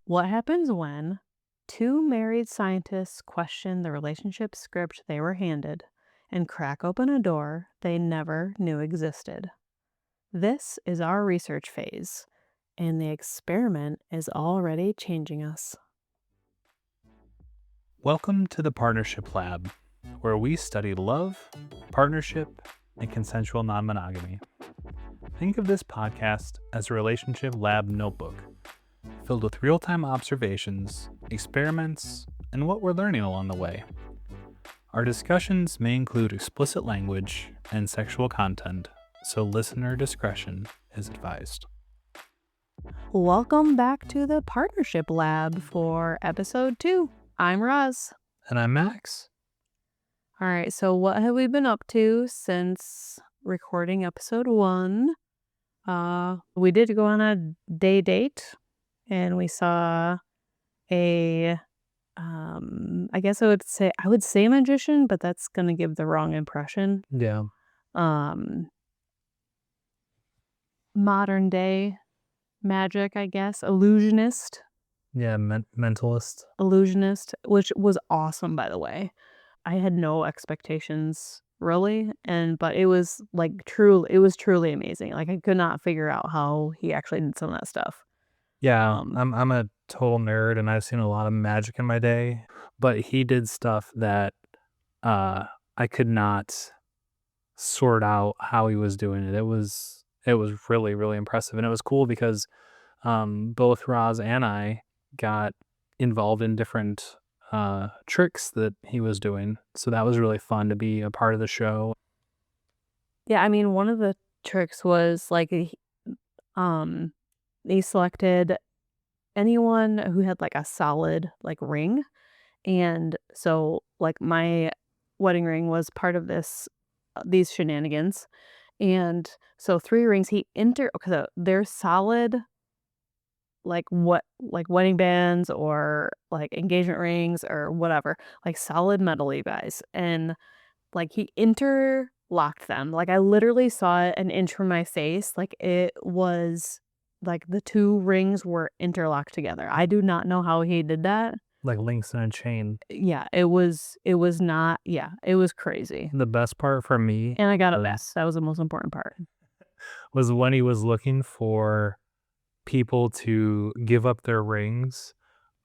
What happens when two married scientists question the relationship script they were handed and crack open a door they never knew existed? This is our research phase, and the experiment is already changing us. Welcome to the Partnership Lab, where we study love, partnership, and consensual non-monogamy. Think of this podcast as a relationship lab notebook, filled with real-time observations, experiments, and what we're learning along the way. Our discussions may include explicit language and sexual content, so listener discretion is advised. Welcome back to the Partnership Lab for episode 2. I'm Roz. And I'm Max. All right, so what have we been up to since recording episode 1? We did go on a day date, and we saw a I guess I would say magician, but that's gonna give the wrong impression. Yeah. Modern day magic, I guess. Illusionist, Yeah, mentalist. which was awesome, by the way. I had no expectations really, but it was truly amazing. Like, I could not figure out how he actually did some of that stuff. Yeah, I'm a total nerd and I've seen a lot of magic in my day, but he did stuff that I could not sort out how he was doing it. It was really, really impressive. And it was cool because both Roz and I got involved in different tricks that he was doing. So that was really fun to be a part of the show. Yeah, I mean, one of the tricks was like they selected anyone who had like a solid like ring. And so like my wedding ring was part of these shenanigans. And so 3 rings okay, so they're solid like wedding bands or like engagement rings or whatever, like solid metal-y guys. And like he interlocked them. Like I literally saw it an inch from my face. Like it was like the 2 rings were interlocked together. I do not know how he did that. Like links in a chain. Yeah, it was not, yeah, it was crazy. The best part for me And I got it back. That was the most important part. was when he was looking for people to give up their rings.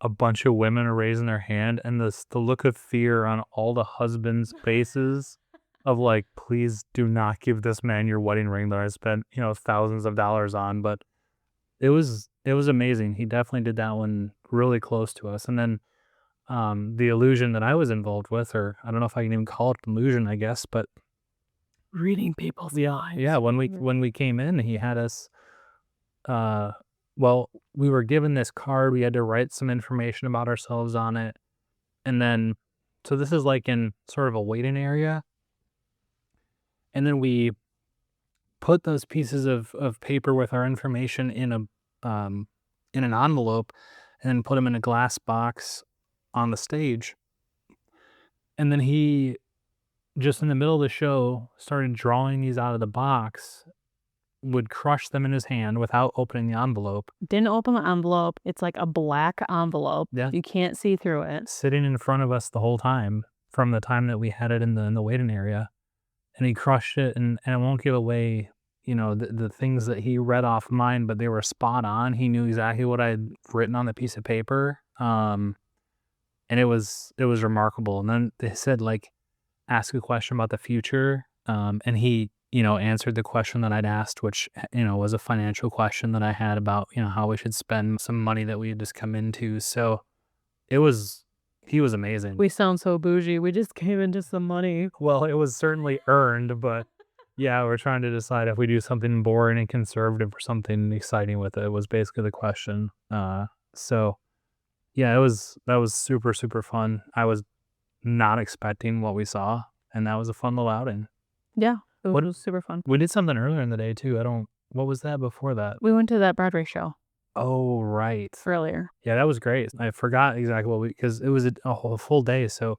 A bunch of women are raising their hand, and the look of fear on all the husbands' faces of like, please do not give this man your wedding ring that I spent, thousands of dollars on. But it was amazing. He definitely did that one really close to us. And then the illusion that I was involved with, or I don't know if I can even call it an illusion, I guess, but Reading people's minds. yeah, when we came in, he had us well, we were given this card, we had to write some information about ourselves on it. And then so this is like in sort of a waiting area. And then we put those pieces of paper with our information in an envelope and then put them in a glass box on the stage. And then he just in the middle of the show started drawing these out of the box, would crush them in his hand without opening the envelope. Didn't open the envelope. It's like a black envelope. Yeah. You can't see through it. Sitting in front of us the whole time from the time that we had it in the waiting area. And he crushed it, and I won't give away, the things that he read off mine, but they were spot on. He knew exactly what I had written on the piece of paper. And it was remarkable. And then they said, like, ask a question about the future. And he, answered the question that I'd asked, which, was a financial question that I had about, how we should spend some money that we had just come into. So he was amazing. We sound so bougie. We just came into some money. Well, it was certainly earned, but yeah, we're trying to decide if we do something boring and conservative or something exciting with it, was basically the question. So yeah, that was super, super fun. I was not expecting what we saw, and that was a fun little outing. Yeah, it was super fun. We did something earlier in the day too. What was that before that? We went to that Broadway show Oh, right. earlier. Yeah, that was great. I forgot exactly because it was a whole full day. So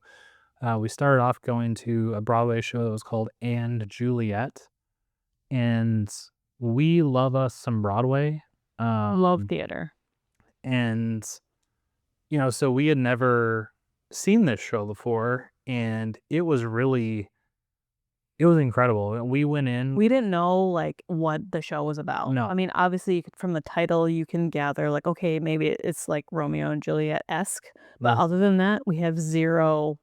we started off going to a Broadway show that was called And Juliet. And we love us some Broadway. Love theater. And So we had never seen this show before, and it was incredible. We went in. We didn't know, like, what the show was about. I No, mean, obviously, you could from the title, you can gather, like, okay, maybe it's, like, Romeo and Juliet-esque, but the other than that, we have 0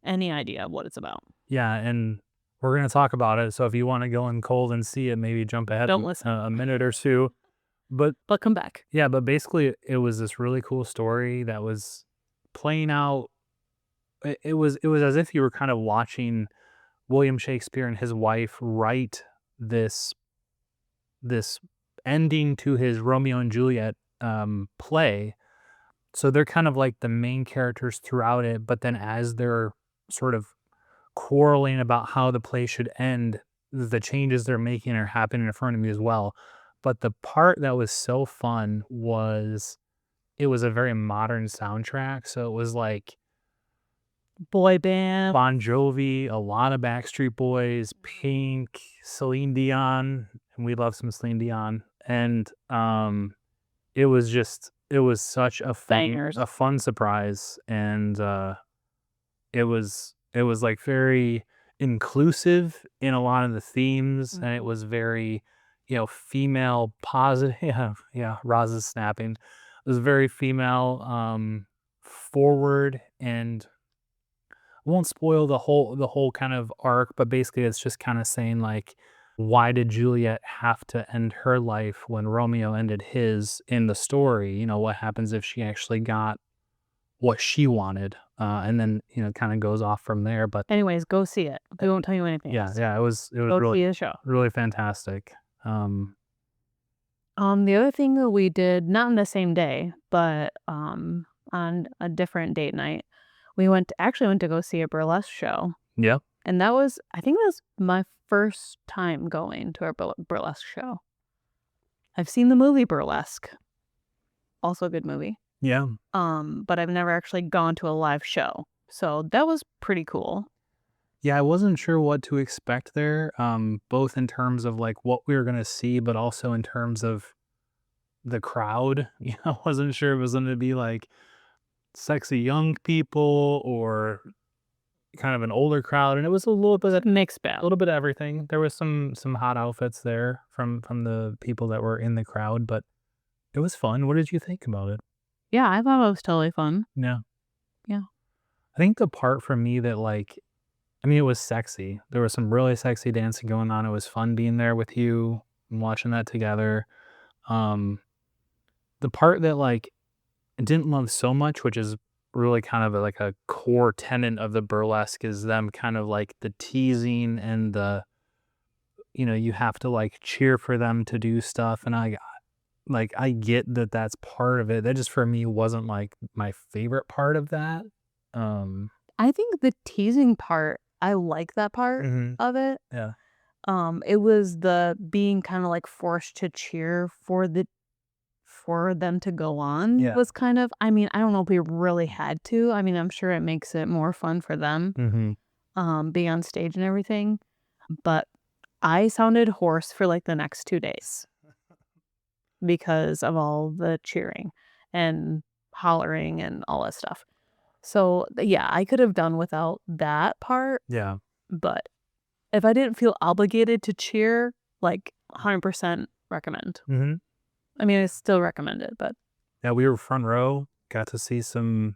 any idea of what it's about. yeah, and we're gonna talk about it, so if you wanna go in cold and see it, maybe jump ahead Don't listen, a minute or 2, but but come back. yeah, but basically, it was this really cool story that was playing out. It was as if you were kind of watching William Shakespeare and his wife write this this ending to his Romeo and Juliet, play. So they're kind of like the main characters throughout it, but then as they're sort of quarreling about how the play should end, the changes they're making are happening in front of me as well. But the part that was so fun was it was a very modern soundtrack, so it was like Boy band. Bon Jovi, a lot of Backstreet Boys, Pink, Celine Dion, and we love some Celine Dion, and, it was such Bangers. a fun surprise, and, it was, like, very inclusive in a lot of the themes, and it Mhm. was very, female positive. Yeah, yeah, Roz is snapping. It was very female, forward, and won't spoil the whole kind of arc, but basically it's just kinda saying, like, why did Juliet have to end her life when Romeo ended his in the story? What happens if she actually got what she wanted? And then, kinda goes off from there, but Anyways, go see it. We won't tell you anything yeah, else. yeah, it was Go really, see the show. really fantastic. Um, The other thing that we did, not on the same day, but, on a different date night, we actually went to go see a burlesque show, yeah, and I think that was my first time going to a burlesque show. I've seen the movie Burlesque, also a good movie, yeah. but I've never actually gone to a live show, so that was pretty cool. Yeah, I wasn't sure what to expect there, both in terms of, like, what we were gonna see, but also in terms of the crowd. I wasn't sure if it was gonna be, like, sexy young people or kind of an older crowd, and it was It's a mixed bag. a little bit of everything. There was some hot outfits there from the people that were in the crowd, but it was fun. What did you think about it? Yeah, I thought it was totally fun. Yeah. Yeah. I think the part for me that, like, I mean, it was sexy. There was some really sexy dancing going on. It was fun being there with you and watching that together. Um, the part that, like, I didn't love so much, which is really kind of like a core tenet of the burlesque, is them kind of like the teasing and you have to like cheer for them to do stuff. And I get that that's part of it. That just for me wasn't like my favorite part of that. Um, I think the teasing part, I like that part mhm, of it. yeah, It was the being kinda, like, forced to cheer for them to go on yeah, was kind of, I mean, I don't know if we really had to. I mean, I'm sure it makes it more fun for them, hmm, being on stage and everything, but I sounded hoarse for, like, the next 2 days because of all the cheering and hollering and all that stuff. So, yeah, I could have done without that part, yeah, but if I didn't feel obligated to cheer, like, 100% recommend. hmm, I mean, I still recommend it, but yeah. We were front row. Got to see some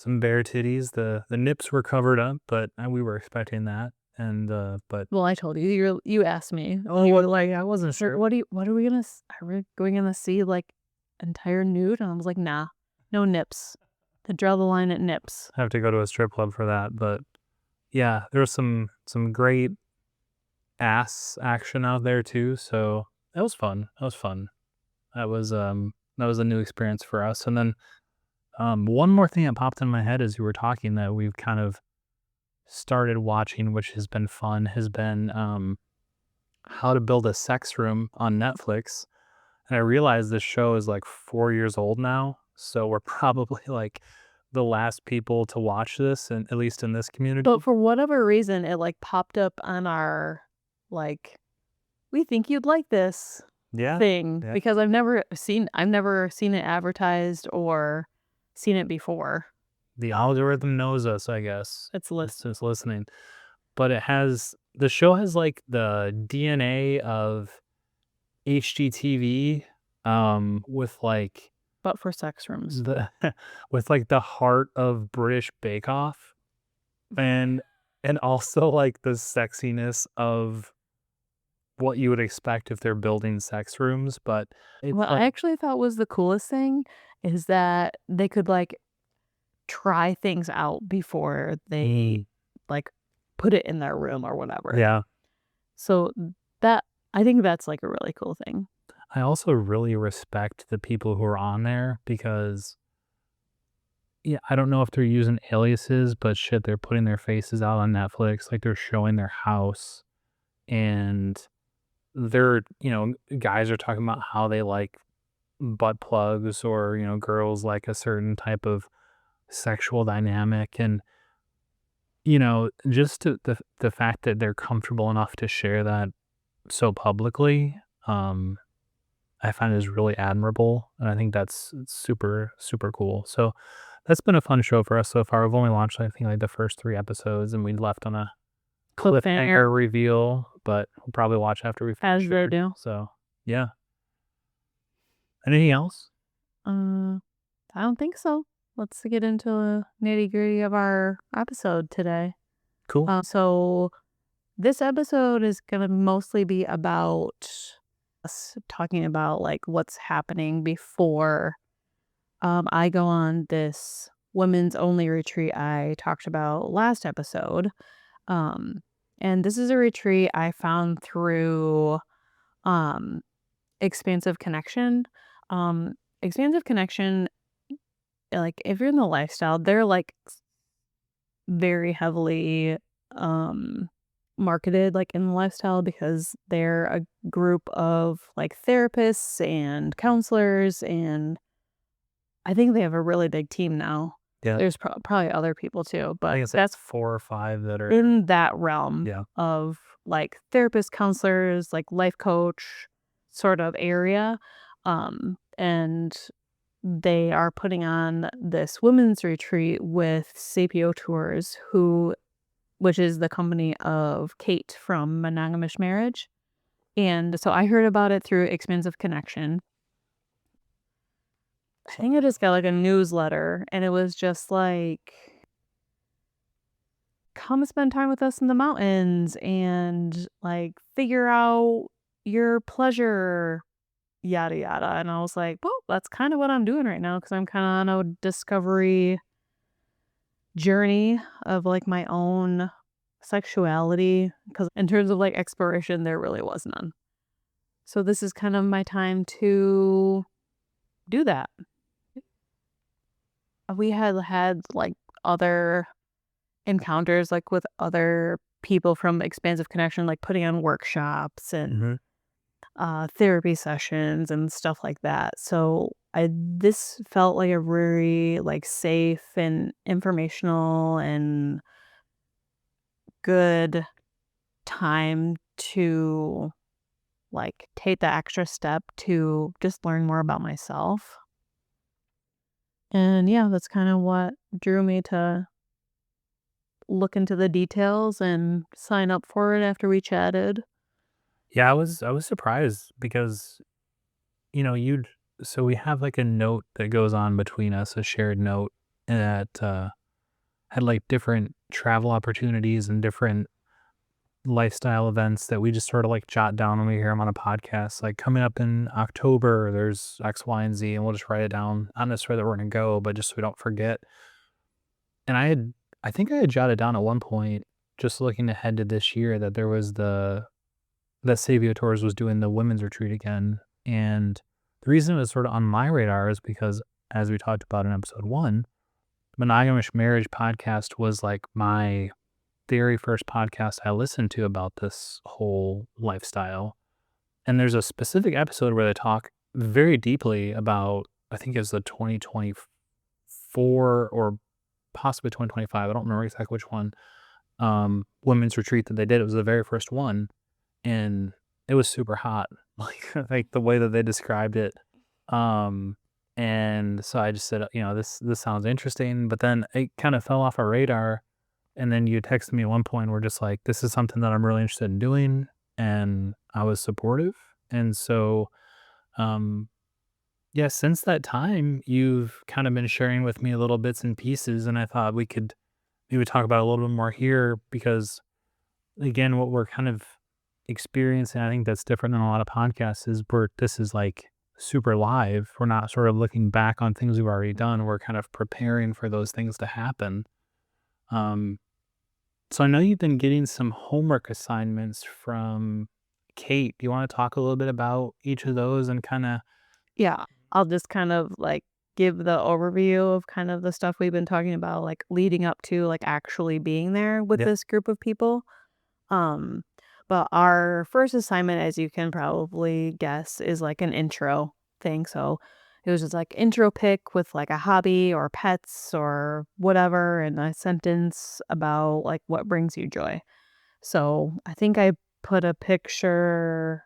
bare titties. The nips were covered up, but we were expecting that. And but well, I told you, you asked me, oh, you what were like, I wasn't sure. What are we gonna are we going gonna see, like, entire nude?" And I was like, "Nah, no nips. To draw the line at nips." Have to go to a strip club for that, but yeah, there was some great ass action out there too, so that was fun. That was fun. That was a new experience for us. And then one more thing that popped in my head as you were talking that we've kind of started watching, which has been fun, has been How to Build a Sex Room on Netflix. And I realize this show is like 4 years old now, so we're probably like the last people to watch this, and at least in this But community. for whatever reason, it, like, popped up on our, like, "We think you'd like this" Yeah, thing yeah. because I've never seen it advertised or seen it before. The algorithm knows us, I guess. It's It's listening. But the show has, like, the DNA of HGTV, with, like, but for sex rooms. the with, like, the heart of British Bake Off, and also, like, the sexiness of what you would expect if they're building sex rooms, but it's What I like actually thought was the coolest thing is that they could, like, try things out before they, like, put it in their room or whatever. yeah. So that I think that's, like, a really cool thing. I also really respect the people who are on there because, yeah, I don't know if they're using aliases, but shit, they're putting their faces out on Netflix, like, they're showing their house, and guys are talking about how they like butt plugs or, girls like a certain type of sexual dynamic, and, just the fact that they're comfortable enough to share that so publicly, um I find is really admirable, and I think that's super, super cool. So that's been a fun show for us so far. We've only launched, I think, like the first 3 episodes, and we left on a Cliffhanger, cliffhanger reveal, but we'll probably watch after we as finish they here. do. So yeah. Anything else? Uh, I don't think so. Let's get into the nitty-gritty of our episode today. Cool. So this episode is gonna mostly be about us talking about, like, what's happening before, I go on this women's only retreat I talked about last episode. Um, and this is a retreat I found through, um, Expansive Connection. Um, Expansive Connection, like, if you're in the lifestyle, they're, like, very heavily, um, marketed, like, in the lifestyle because they're a group of, like, therapists and counselors, and I think they have a really big team now. Yeah. There's probably other people too, I but think it's like that's 4 or 5 that are in that realm yeah. of, like, therapists, counselors, like, life coach sort of area, and they are putting on this women's retreat with CPO Tours, which is the company of Kate from Monogamish Marriage. And so I heard about it through Expansive Connection. I So think I just got, like, a newsletter, and it was just like, "Come spend time with us in the mountains and, like, figure out your pleasure, yada, yada." And I was like, "Well, that's kinda what I'm doing right now because 'cause I'm kinda on a discovery journey of, like, my own sexuality. Because in terms of, like, exploration, there really was none. So this is kind of my time to do that. We had, like, other encounters, like, with other people from Expansive Connection, like, putting on workshops and, mhm. therapy sessions and stuff like that. So this felt like a very, like, safe and informational and good time to, like, take the extra step to just learn more about myself. And yeah, that's kind of what drew me to look into the details and sign up for it after we chatted. Yeah, I was surprised because, you'd so we have like a note that goes on between us, a shared note that had like different travel opportunities and different lifestyle events that we just sort of like jot down when we hear them on a podcast. Like coming up in October, there's X, Y, and Z, and we'll just write it down. Not necessarily that we're going to go, but just so we don't forget. And I think I had jotted down at one point, just looking ahead to this year, that there was that Savio Tours was doing the women's retreat again. And the reason it was sort of on my radar is because, as we talked about in episode 1, Monogamish Marriage podcast was like my very first podcast I listened to about this whole lifestyle. And there's a specific episode where they talk very deeply about, I think it's the 2024 or possibly 2025. I don't remember exactly which one. Women's retreat that they did. It was the very first one, and it was super hot. Like the way that they described it. Um, And so I just said, this sounds interesting, but then it kind of fell off our radar. And then you texted me at one point, we're just like, this is something that I'm really interested in doing. And I was supportive. And so, um, yeah, since that time, you've kind of been sharing with me little bits and pieces. And I thought we would talk about it a little bit more here because, again, what we're kind of experiencing, I think that's different than a lot of podcasts, is this is like super live. We're not sort of looking back on things we've already done. We're kind of preparing for those things to happen. Um, so I know you've been getting some homework assignments from Kate. Do you want to talk a little bit about each of those and kind of, Yeah, I'll just kind of, like, give the overview of kind of the stuff we've been talking about, like, leading up to, like, actually being there with yeah, this group of people. Um, but our first assignment, as you can probably guess, is like an intro thing. So it was just like intro pick with like a hobby or pets or whatever, and a sentence about like what brings you joy. So I think I put a picture.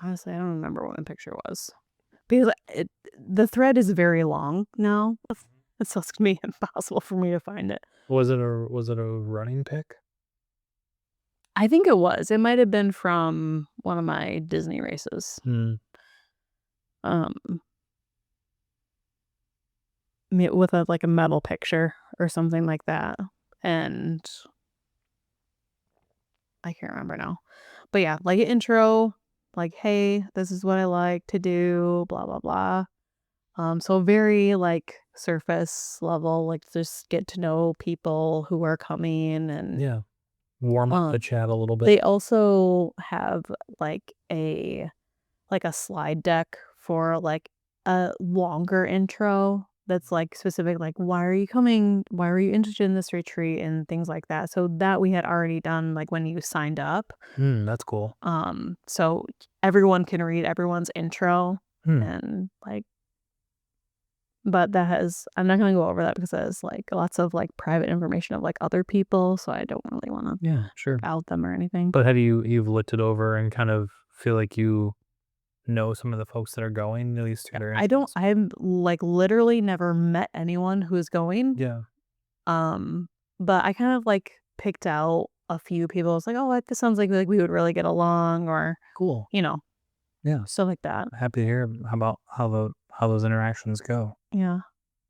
Honestly, I don't remember what the picture was because the thread is very long now. So it's gonna be impossible for me to find it. was it a running pick? I think it was. It might have been from one of my Disney races. Mm, Um, with a like a metal picture or something like that, and I can't remember now. But yeah, like an intro, like, "Hey, this is what I like to do, blah, blah, blah." So very, like, surface level, like, just get to know people who are coming and, yeah. Warm up um, the chat a little bit. they also have, like, a slide deck for, like, a longer intro that's, like, specific, like, "Why are you coming? Why are you interested in this retreat?" and things like that. So that we had already done, like, when you signed up. That's cool. So everyone can read everyone's intro Hmm. and, like but that has I'm not gonna go over that because that has, like, lots of, like, private information of, like, other people, so I don't really wanna, Yeah, like, sure. out them or anything. But have you've looked it over and kind of feel like you know some of the folks that are going, at least through their influence? I've, like, literally never met anyone who is going. Yeah, Um, but I kind of, like, picked out a few people. It's like, "Oh, like, this sounds like we would really get along," or, cool. you know, Yeah, stuff like that. happy to hear how about how those interactions go. Yeah.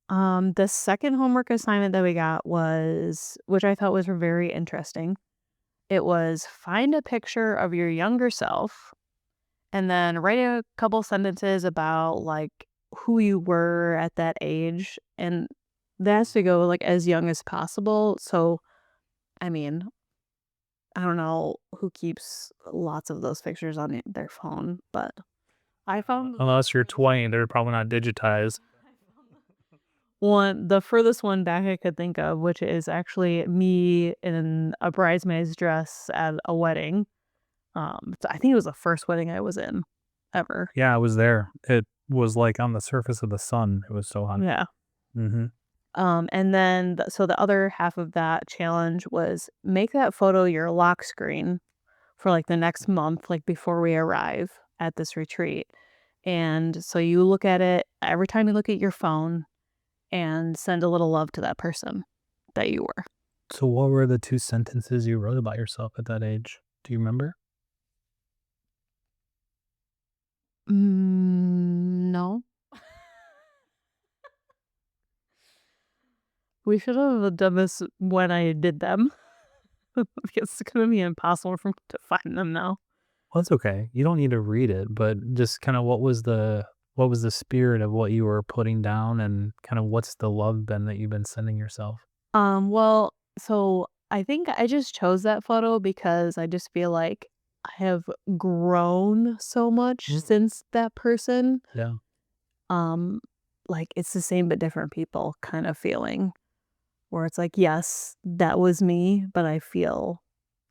The second homework assignment that we got was which I thought was very interesting. It was find a picture of your younger self and then write a couple sentences about, like, who you were at that age, and that has to go, like, as young as possible. So, I mean, I don't know who keeps lots of those pictures on their phone, but I found the Unless you're furthest 20, they're probably not digitized. the furthest one back I could think of, which is actually me in a bridesmaid's dress at a wedding. So I think it was the first wedding I was in ever. Yeah, I was there. It was like on the surface of the sun. It was so hot. Yeah. Mhm. And then so the other half of that challenge was make that photo your lock screen for like the next month, like before we arrive at this retreat. And so you look at it every time you look at your phone and send a little love to that person that you were. So what were the 2 sentences you wrote about yourself at that age? Do you remember? No, we should have done this when I did them because it's going to be impossible for me to find them now. Well, it's okay. You don't need to read it, but just kinda what was the spirit of what you were putting down and kind of what's the love been that you've been sending yourself? Well, so I think I just chose that photo because I just feel like I have grown so much Mm. since that person. Yeah. Um, like it's the same but different people kind of feeling where it's like, yes, that was me, but I feel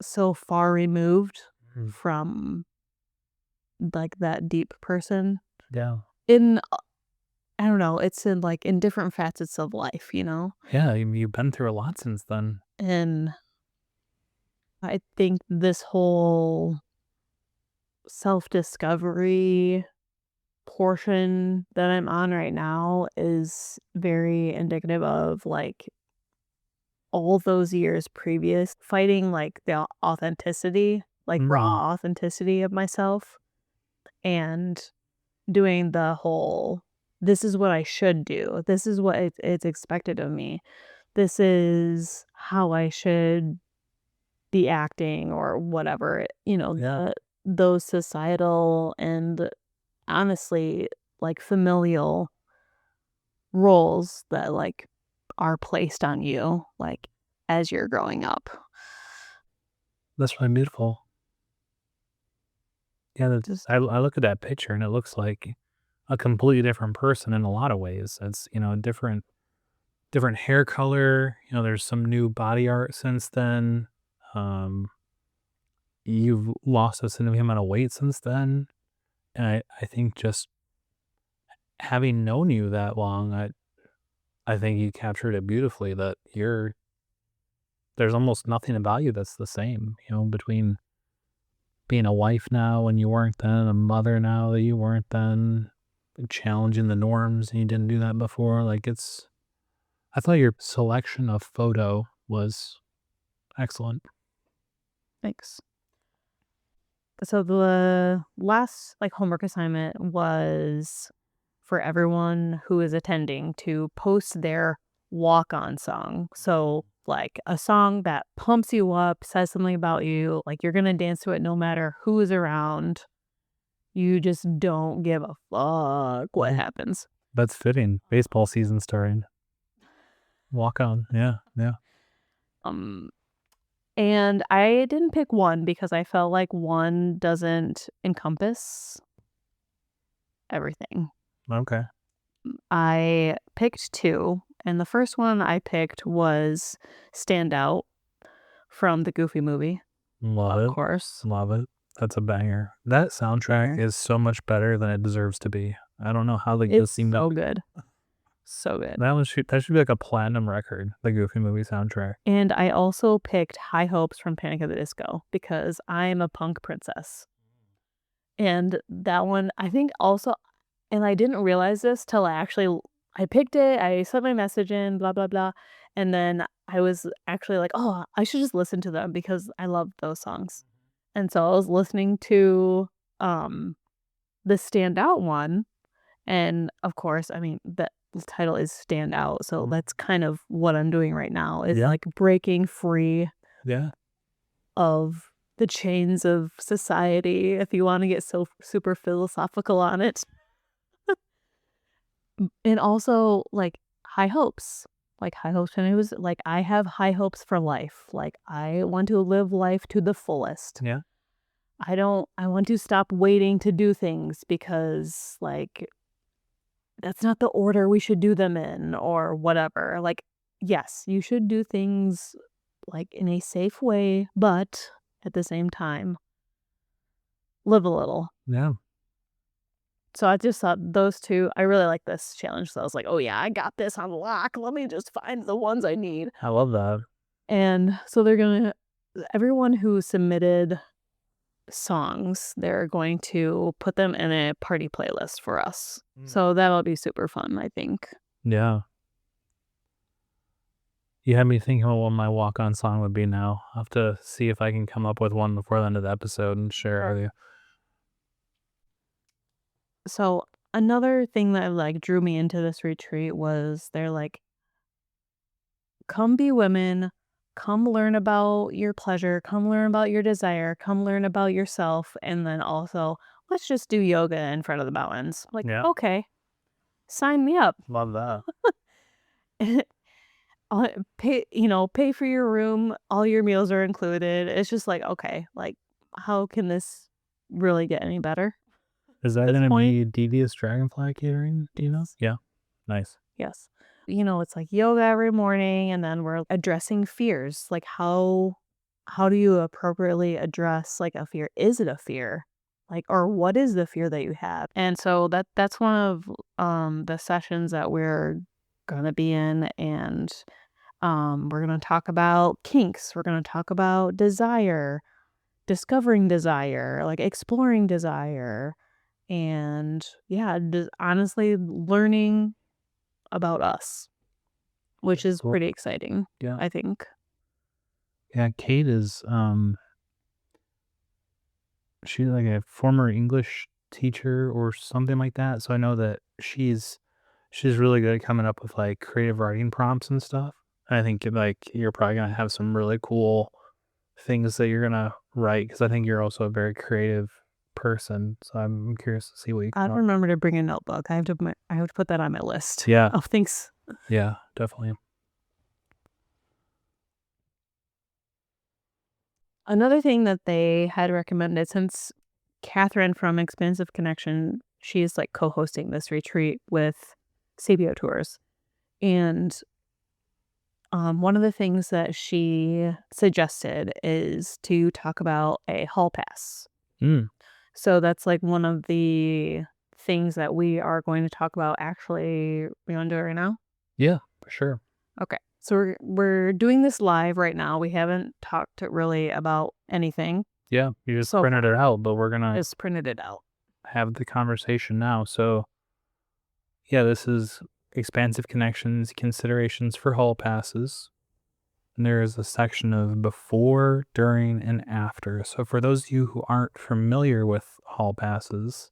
so far removed Mm. from like that deep person Yeah. in I don't know, it's in like in different facets of life, you know? Yeah, you've been through a lot since then. And I think this whole self-discovery portion that I'm on right now is very indicative of, like, all those years previous fighting, like, the authenticity, like, Mm, raw authenticity of myself, and doing the whole, "This is what I should do. This is what it's expected of me. This is how I should be acting," or whatever, yeah. those societal and honestly, like, familial roles that, like, are placed on you, like, as you're growing up. That's really beautiful. Yeah, Just I look at that picture and it looks like a completely different person in a lot of ways. It's, different hair color, there's some new body art since then. Um, you've lost a significant amount of weight since then. And I think just having known you that long, I think you captured it beautifully that there's almost nothing about you that's the same, between being a wife now and you weren't then, a mother now that you weren't then, challenging the norms and you didn't do that before. Like I thought your selection of photo was excellent. thanks. So the last, like, homework assignment was for everyone who is attending to post their walk-on song. So, like, a song that pumps you up, says something about you, like, you're gonna dance to it no matter who is around. You just don't give a fuck what Yeah. happens. That's fitting. Baseball season starting. Walk on. Yeah, yeah. Um, and I didn't pick one because I felt like one doesn't encompass everything. Okay. I picked 2, and the first one I picked was "Stand Out" from the Goofy movie, Love of it. course. Love it. That's a banger. That soundtrack Banger. is so much better than it deserves to be. I don't know how they It's just seemed up. so good. So good. That should be like a platinum record, the Goofy movie soundtrack. And I also picked "High Hopes" from Panic at the Disco because I'm a punk princess. And that one, I think also, and I didn't realize this till I picked it, I sent my message in, blah, blah, blah, and then I was actually like, "Oh, I should just listen to them because I love those songs." And so I was listening to, um, the Stand Out one, and of course, I mean, the title is Stand Out, so Mhm. that's kind of what I'm doing right now is, Yeah, like, breaking free yeah. of the chains of society, if you wanna get so super philosophical on it. And also, like, high hopes. Like, high hopes, and it was like, I have high hopes for life. Like, I want to live life to the fullest. Yeah. I want to stop waiting to do things because, like, that's not the order we should do them in or whatever. Like, yes, you should do things, like, in a safe way, but at the same time, live a little. Yeah. So I just thought those 2, I really like this challenge, so I was like, "Oh, yeah, I got this on lock. Let me just find the ones I need." I love that. And so they're gonna everyone who submitted songs, they're going to put them in a party playlist for us. Mm. So that'll be super fun, I think. Yeah. You had me thinking about what my walk-on song would be now. I'll have to see if I can come up with one before the end of the episode and share it with you. So another thing that, like, drew me into this retreat was they're like, "Come be women, come learn about your pleasure, come learn about your desire, come learn about yourself, and then also, let's just do yoga in front of the mountains." Like, Yeah. "Okay, sign me up." Love that. Uh, pay for your room, all your meals are included. It's just like, okay, like, how can this really get any better Is at that this gonna point? be Devious Dragonfly Catering? Do you know? Yes. Yeah. Nice. Yes. It's like yoga every morning, and then we're addressing fears. Like, how do you appropriately address, like, a fear? Is it a fear? Like, or what is the fear that you have? And so that's one of the sessions that we're gonna be in, and we're gonna talk about kinks. We're gonna talk about desire, discovering desire, like, exploring desire, and yeah, just honestly learning about us, which is Cool. pretty exciting, Yeah. I think. Yeah, Kate is, she's like a former English teacher or something like that, so I know that she's really good at coming up with, like, creative writing prompts and stuff. And I think, like, you're probably gonna have some really cool things that you're gonna write because I think you're also a very creative person, so I'm curious to see what you I'll come up. remember to bring a notebook. I have to put that on my list Yeah, of things. yeah, definitely. Another thing that they had recommended, since Catherine from Expansive Connection, she's like co-hosting this retreat with CBO Tours. And one of the things that she suggested is to talk about a hall pass. Mm, So that's like one of the things that we are going to talk about. Actually, we want to do it right now? yeah, for sure. Okay. So we're doing this live right now. We haven't talked really about anything Yeah, you just so printed far. it out, but we're gonna Just printed it out. have the conversation now. So, yeah, this is expansive connections, considerations for hall passes. And there is a section of before, during, and after. So, for those of you who aren't familiar with hall passes,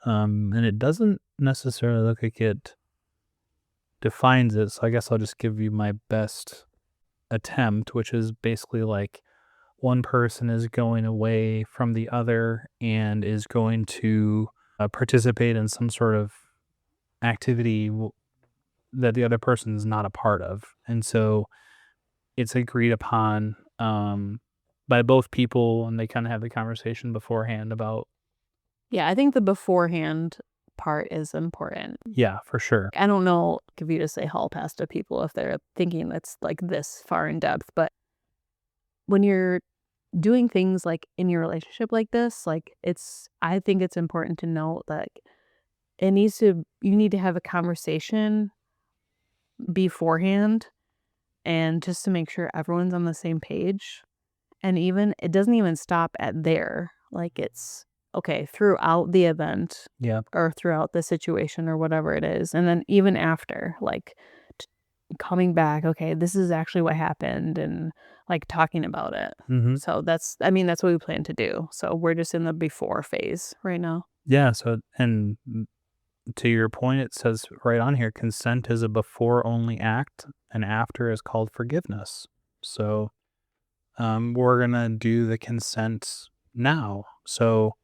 and it doesn't necessarily look like it defines it, so I guess I'll just give you my best attempt, which is basically like one person is going away from the other and is going to participate in some sort of activity that the other person is not a part of. And so it's agreed upon by both people, and they kind of have the conversation beforehand about, Yeah, I think the beforehand part is important. yeah, for sure. I don't know if you just say hall pass to people if they're thinking that's like this far in depth, but when you're doing things like in your relationship like this, like I think it's important to note that you need to have a conversation beforehand and just to make sure everyone's on the same page. And even it doesn't even stop at there. Like it's okay throughout the event Yeah. or throughout the situation or whatever it is. And then even after, like t- coming back, okay, this is actually what happened and like talking about it. Hmm. So I mean, that's what we plan to do. So we're just in the before phase right now. Yeah. So, and to your point, it says right on here, consent is a before only act, and after is called forgiveness. So, we're gonna do the consent now. So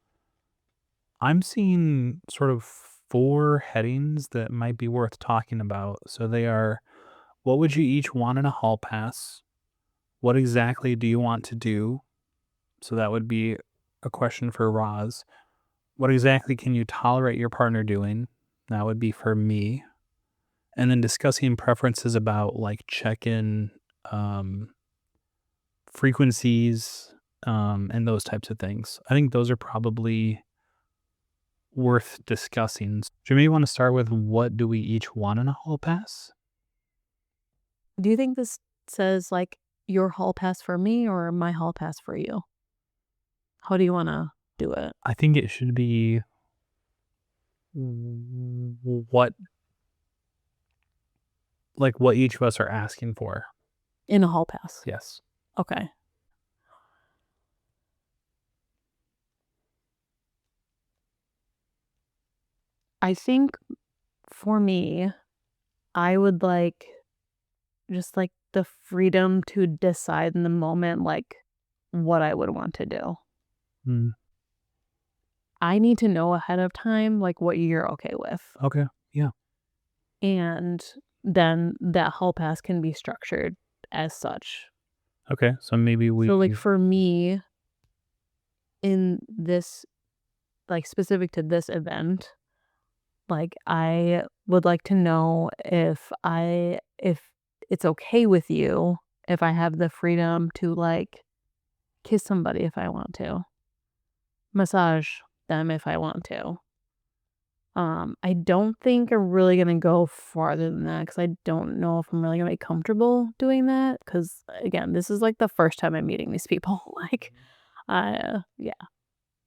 I'm seeing sort of four headings that might be worth talking about. So they are: what would you each want in a hall pass? What exactly do you want to do? So that would be a question for Roz. What exactly can you tolerate your partner doing? That would be for me. And then discussing preferences about like check in um, frequencies and those types of things. I think those are probably worth discussing. Do you maybe want to start with what do we each want in a hall pass? Do you think this says like your hall pass for me or my hall pass for you? How do you want to do it I think it should be what what each of us are asking for. in a hall pass? Yes. Okay. I think for me, I would like just like the freedom to decide in the moment, like what I would want to do. Mm, I need to know ahead of time, like what you're okay with. okay. Yeah. And then that hall pass can be structured as such. Okay. So maybe So, like we. for me, in this, like specific to this event, like I would like to know if it's okay with you if I have the freedom to like kiss somebody if I want to, massage them if I want to. I don't think I'm really gonna go farther than that because I don't know if I'm really gonna be comfortable doing that. Because again, this is like the first time I'm meeting these people. Like, yeah,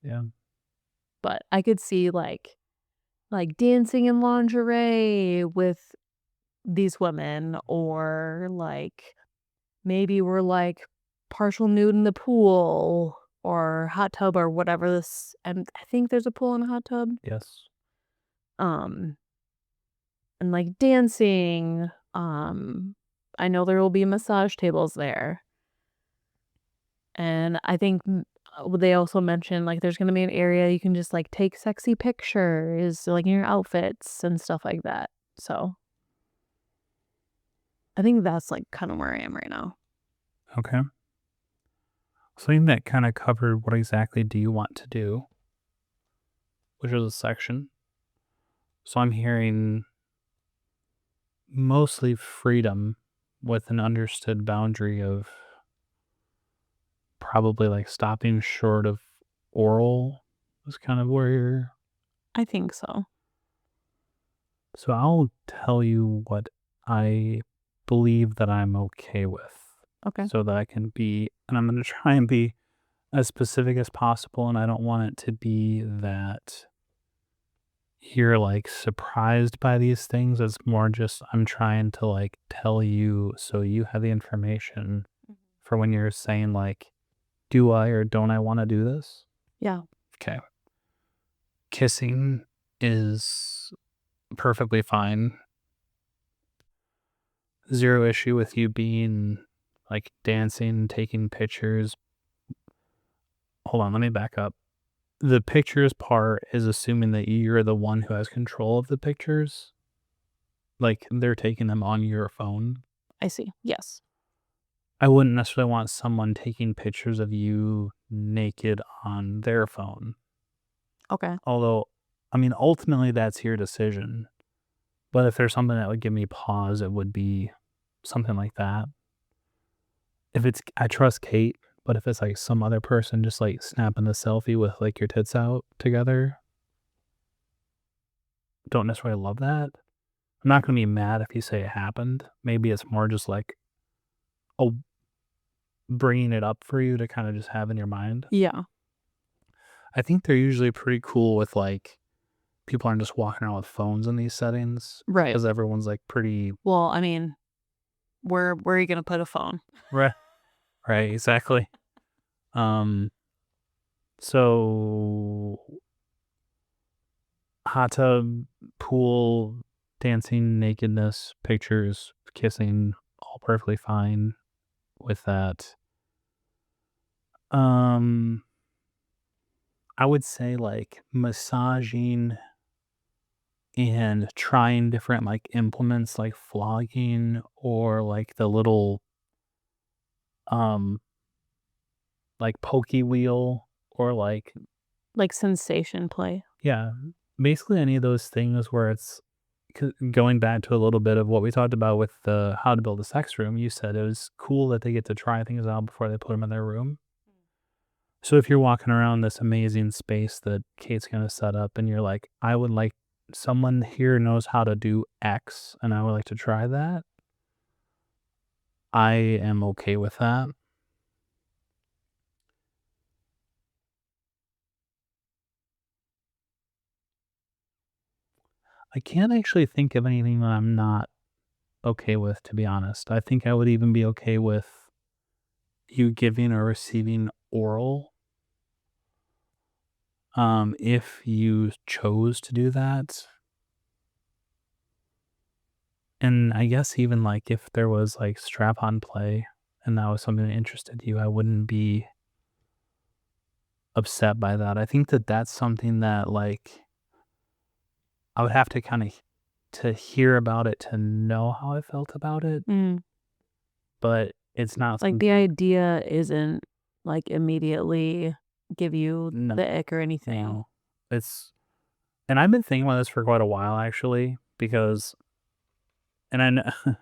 Yeah. but I could see, like, dancing in lingerie with these women or, like, maybe we're, like, partial nude in the pool or hot tub or whatever this and I think there's a pool and a hot tub. Yes. Um, and, like, dancing, um, I know there will be massage tables there, and I think they also mentioned, like, there's gonna be an area you can just, like, take sexy pictures, like, in your outfits and stuff like that, so I think that's, like, kinda where I am right now. Okay. So I think that kind of covered what exactly do you want to do, which is a section. So I'm hearing mostly freedom with an understood boundary of probably like stopping short of oral is kind of where you're. I think so. So I'll tell you what I believe that I'm okay with Okay. so that I can be, and I'm going to try and be as specific as possible. And I don't want it to be that you're like surprised by these things. It's more just I'm trying to like tell you so you have the information Mhm. for when you're saying like, do I or don't I want to do this? Yeah, Okay. Kissing is perfectly fine. Zero issue with you being like dancing, taking pictures. Hold on, let me back up. The pictures part is assuming that you're the one who has control of the pictures. Like they're taking them on your phone. I see. Yes. I wouldn't necessarily want someone taking pictures of you naked on their phone. Okay. Although, I mean, ultimately that's your decision. But if there's something that would give me pause, it would be something like that. If it's, I trust Kate, but if it's like some other person just like snapping a selfie with like your tits out together, don't necessarily love that. I'm not going to be mad if you say it happened. Maybe it's more just like, oh, bringing it up for you to kind of just have in your mind. Yeah. I think they're usually pretty cool with like people aren't just walking around with phones in these settings Right. because everyone's like pretty. Well, I mean, where are you gonna put a phone? Right. Right, exactly. Um, so hot tub, pool, dancing, nakedness, pictures, kissing, all perfectly fine with that. Um, I would say like massaging and trying different like implements like flogging or like the little um like pokey wheel or like Like sensation play. yeah, basically any of those things where it's going back to a little bit of what we talked about with the how to build a sex room. You said it was cool that they get to try things out before they put them in their room. So if you're walking around this amazing space that Kate's gonna set up, and you're like, I would like someone here knows how to do X, and I would like to try that. I am okay with that. I can't actually think of anything that I'm not okay with, to be honest. I think I would even be okay with you giving or receiving oral, if you chose to do that. And I guess even, like, if there was, like, strap-on play and that was something that interested you, I wouldn't be upset by that. I think that that's something that, like, I would have to kinda to hear about it to know how I felt about it, Mm. but it's not Like, some. the idea isn't, like, immediately give you No, the ick or anything. no. It's and I've been thinking about this for quite a while, actually, because and I kn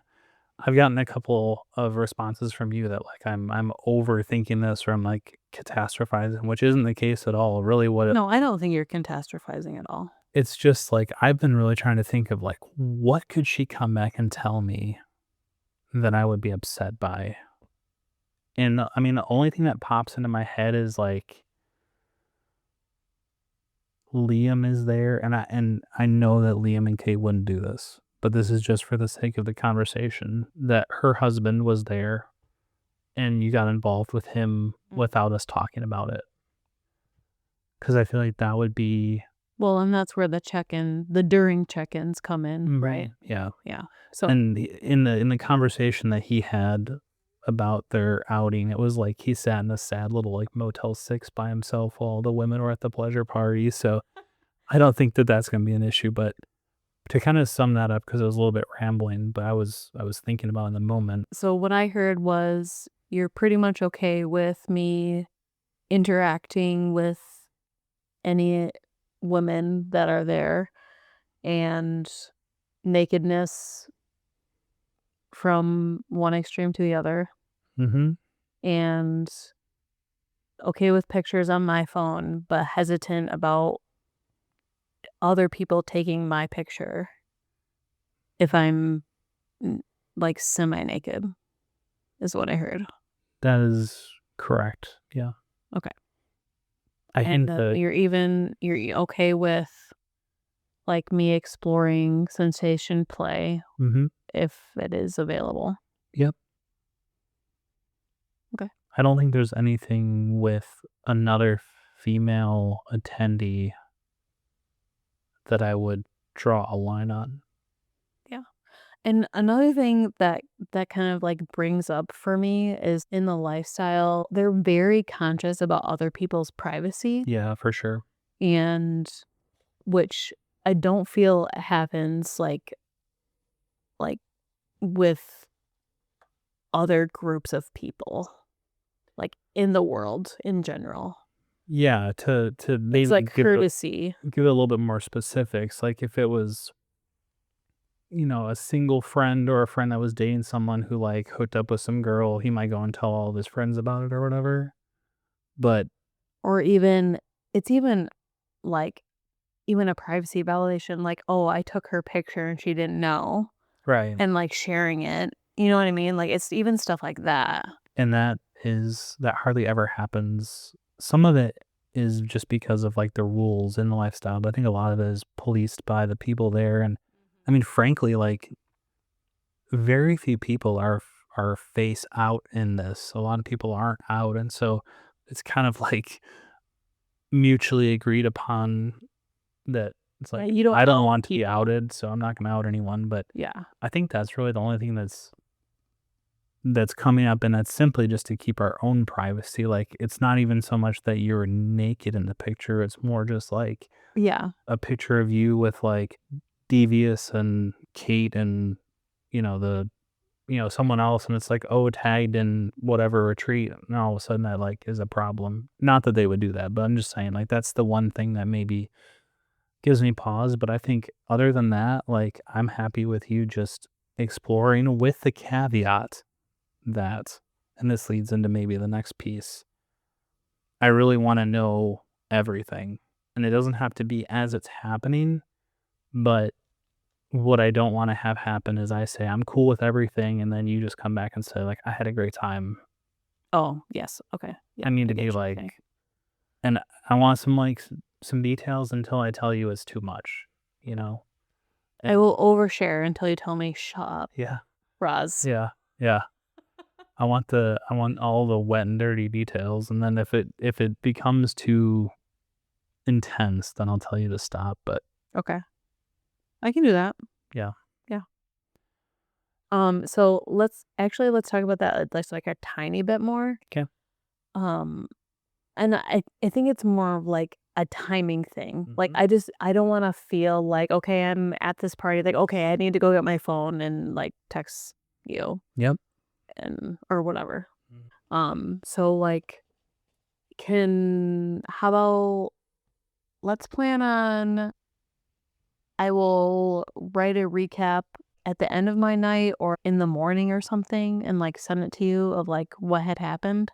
I've gotten a couple of responses from you that, like, I'm overthinking this or I'm, like, catastrophizing, which isn't the case at all. Really what No, I don't think you're catastrophizing at all. it's just, like, I've been really trying to think of, like, what could she come back and tell me that I would be upset by? And, I mean, the only thing that pops into my head is, Liam is there, and I know that Liam and Kate wouldn't do this, but this is just for the sake of the conversation, that her husband was there and you got involved with him Mm. without us talking about it. Because I feel like that would be Well, and that's where the during check-ins come in, right? yeah. Yeah. So And in the conversation that he had about their outing, it was like he sat in a sad little, like, Motel 6 by himself while all the women were at the pleasure party, so I don't think that that's gonna be an issue, but to kinda sum that up, because it was a little bit rambling, but I was thinking about in the moment. so what I heard was you're pretty much okay with me interacting with any women that are there and nakedness from one extreme to the other, Mhm. and okay with pictures on my phone, but hesitant about other people taking my picture if I'm n like, semi-naked, is what I heard. That is correct, yeah. Okay. I And, think that you're okay with, like, me exploring sensation play mhm, if it is available. yep. Okay. I don't think there's anything with another female attendee that I would draw a line on. Yeah. And another thing that kind of, like, brings up for me is in the lifestyle, they're very conscious about other people's privacy, Yeah, for sure. and which I don't feel happens, like, with other groups of people, like, in the world in general. Yeah, to It's maybe like courtesy. give it a little bit more specifics, like, if it was, a single friend or a friend that was dating someone who, like, hooked up with some girl, he might go and tell all of his friends about it or whatever, but Or even it's even, like, even a privacy violation, like, "Oh, I took her picture and she didn't know," right. and, like, sharing it, you know what I mean? Like, it's even stuff like that. And that hardly ever happens. Some of it is just because of, like, the rules in the lifestyle, but I think a lot of it is policed by the people there, and, I mean, frankly, like, very few people are face out in this. A lot of people aren't out, and so it's kind of, like, mutually agreed upon that it's Yeah, like, you don't I don't out want to be people. outed, so I'm not gonna out anyone, but Yeah. I think that's really the only thing that's coming up, and that's simply just to keep our own privacy. Like, it's not even so much that you're naked in the picture, it's more just like Yeah. a picture of you with, like, Devious and Kate and, the someone else, and it's like, "Oh, tagged in whatever retreat," and all of a sudden that, like, is a problem. Not that they would do that, but I'm just saying, like, that's the one thing that maybe gives me pause, but I think other than that, like, I'm happy with you just exploring with the caveat that, and this leads into maybe the next piece, I really wanna know everything, and it doesn't have to be as it's happening, but what I don't wanna have happen is I say, "I'm cool with everything," and then you just come back and say, like, "I had a great time." Oh, yes, okay. I Yep, need I to get be what you're saying. like, and I want some, like, some details until I tell you it's too much, you know? I And will overshare until you tell me, "Shut up, yeah, Roz." yeah, yeah. I want all the wet and dirty details, and then if it becomes too intense, then I'll tell you to stop, but Okay. I can do that. yeah. Yeah. So let's talk about that, like, a tiny bit more. 'Kay. Um, and I think it's more of, like, a timing thing. Like, Mhm. I don't wanna feel like, "Okay, I'm at this party," like, "Okay, I need to go get my phone and, like, text you," Yep. and or whatever. Mm. So, like, can how about let's plan on I will write a recap at the end of my night or in the morning or something and, like, send it to you of, like, what had happened.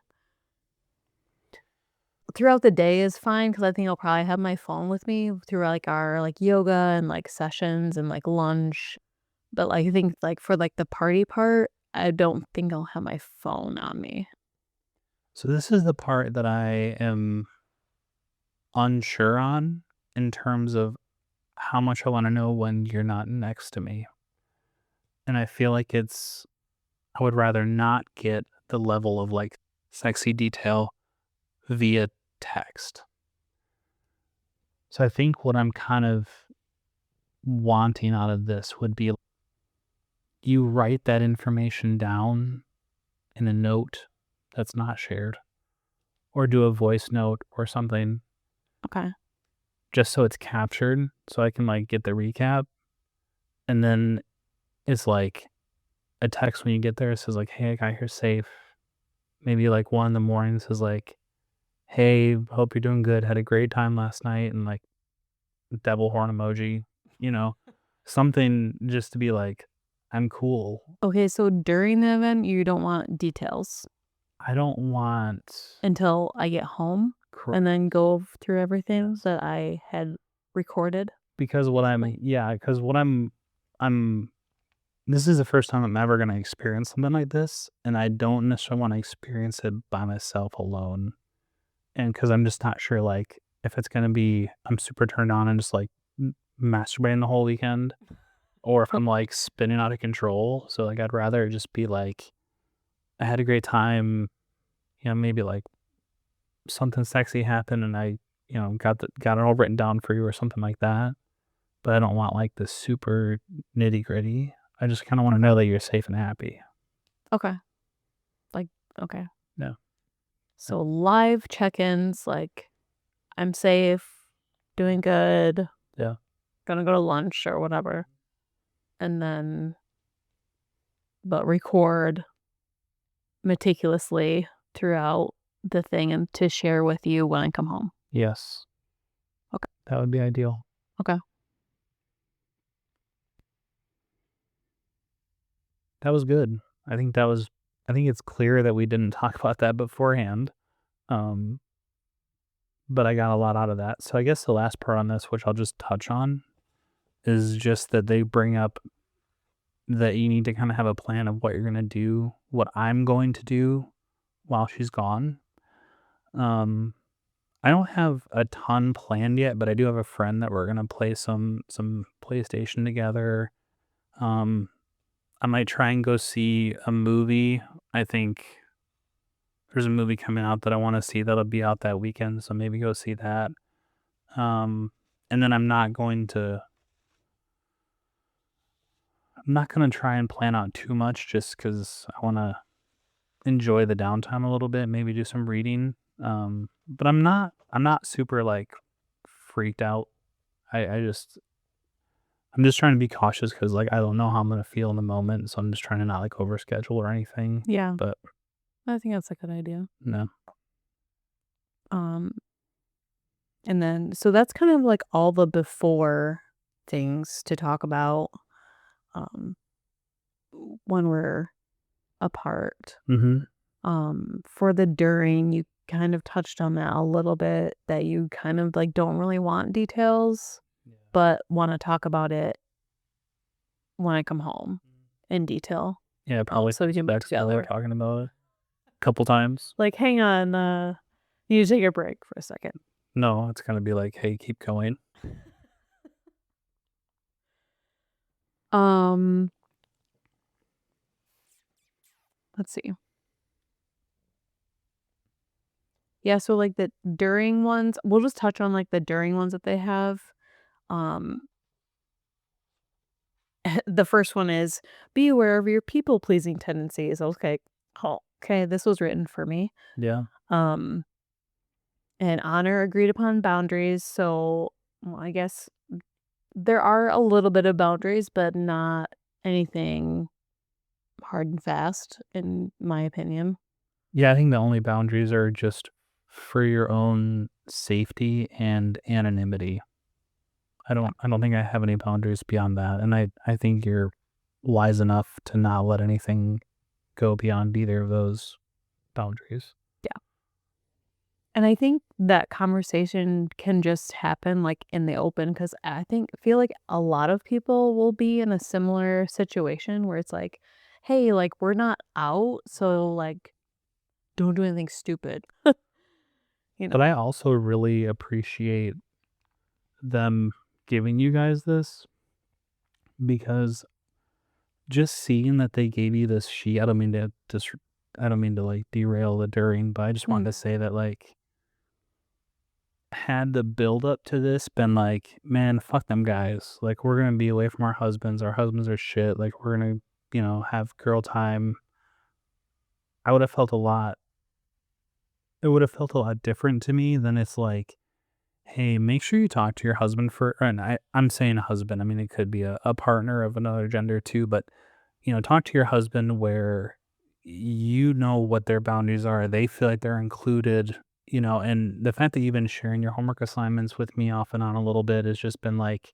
Throughout the day is fine because I think I'll probably have my phone with me through, like, our, like, yoga and, like, sessions and, like, lunch. But, like, I think, like, for, like, the party part, I don't think I'll have my phone on me. So this is the part that I am unsure on, in terms of how much I wanna know when you're not next to me. And I feel like I would rather not get the level of, like, sexy detail via text. So I think what I'm kind of wanting out of this would be you write that information down in a note that's not shared, or do a voice note or something Okay. just so it's captured so I can, like, get the recap, and then it's like a text when you get there. It says, like, "Hey, I got here safe." Maybe, like, 1 in the morning says, like, "Hey, hope you're doing good, had a great time last night," and, like, devil horn emoji, you know? Something just to be like, "I'm cool." Okay, so during the event, you don't want details I don't want until I get home cor and then go through everything yes. that I had recorded, Because basically? what I'm this is the first time I'm ever gonna experience something like this, and I don't necessarily wanna experience it by myself alone, and because 'cause I'm just not sure, like, if it's gonna be I'm super turned on and just, like, masturbating the whole weekend, or if I'm, like, spinning out of control, so, like, I'd rather it just be, like, I had a great time, maybe, like, something sexy happened and I, got it all written down for you or something like that, but I don't want, like, the super nitty-gritty. I just kinda wanna know that you're safe and happy. Okay. Like, okay. Yeah, yeah, So live check-ins, like, I'm safe, doing good, yeah. gonna go to lunch or whatever, and then but record meticulously throughout the thing and to share with you when I come home. Yes, Okay. that would be ideal. Okay. That was good. I think it's clear that we didn't talk about that beforehand, um, but I got a lot out of that. So I guess the last part on this, which I'll just touch on, is just that they bring up that you need to kinda have a plan of what you're gonna do, what I'm going to do while she's gone. Um, I don't have a ton planned yet, but I do have a friend that we're gonna play some PlayStation together. Um, I might try and go see a movie. I think there's a movie coming out that I wanna see that'll be out that weekend, so maybe go see that. Um, and then I'm not gonna try and plan out too much just because I wanna enjoy the downtime a little bit, maybe do some reading. But I'm not super, like, freaked out. I'm just trying to be cautious because, like, I don't know how I'm gonna feel in the moment, so I'm just trying to not, like, overschedule or anything, Yeah, but I think that's a good idea. no. Um, and then so that's kind of like all the before things to talk about, um, when we're apart. Mhm. For the during, you kind of touched on that a little bit, that you kind of, like, don't really want details, Yeah. but wanna talk about it when I come home in detail. Yeah, probably So we can put text while we're together. talking about it a couple times. Like, "Hang on, you need to take a break for a second." No, it's gonna be like, "Hey, keep going." Um, let's see. Yeah, so, like, the during ones we'll just touch on, like, the during ones that they have. Um, the first one is, "Be aware of your people-pleasing tendencies." Okay. Oh, okay, this was written for me. Yeah. Um, and honor agreed upon boundaries, so, well, I guess there are a little bit of boundaries, but not anything hard and fast, in my opinion. Yeah, I think the only boundaries are just for your own safety and anonymity. Yeah, I don't think I have any boundaries beyond that, and I think you're wise enough to not let anything go beyond either of those boundaries. yeah. And I think that conversation can just happen, like, in the open, because feel like a lot of people will be in a similar situation where it's like, "Hey, like, we're not out, so, like, don't do anything stupid." You But know? I also really appreciate them giving you guys this because just seeing that they gave you this sheet, I don't mean to like derail the during, but I just wanted Mm, to say that like had the build up to this been like, man, fuck them guys. Like we're gonna be away from our husbands. Our husbands are shit. Like we're gonna, have girl time. I would have felt a lot it would have felt a lot different to me than it's like, hey, make sure you talk to your husband for and I'm saying a husband. I mean it could be a partner of another gender too, but talk to your husband where you know what their boundaries are. They feel like they're included, and the fact that you've been sharing your homework assignments with me off and on a little bit has just been like,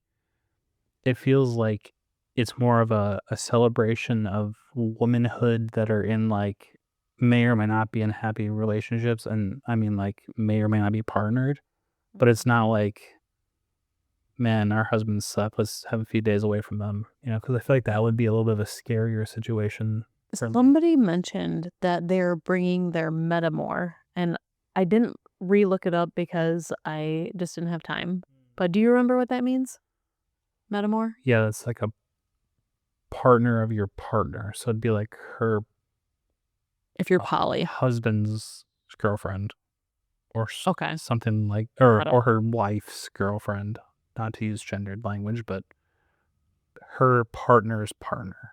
it feels like it's more of a celebration of womanhood that are in like, may or may not be in happy relationships. And I mean, like, may or may not be partnered, but mhm. it's not like, man, our husbands slept. Let's have a few days away from them, because I feel like that would be a little bit of a scarier situation for me. Somebody mentioned that they're bringing their metamor, and I didn't re-look it up because I just didn't have time. But do you remember what that means? Metamor? Yeah, it's like a partner of your partner. So it'd be like her If you're poly. husband's girlfriend or Okay, something like, got it. or her wife's girlfriend, not to use gendered language, but her partner's partner.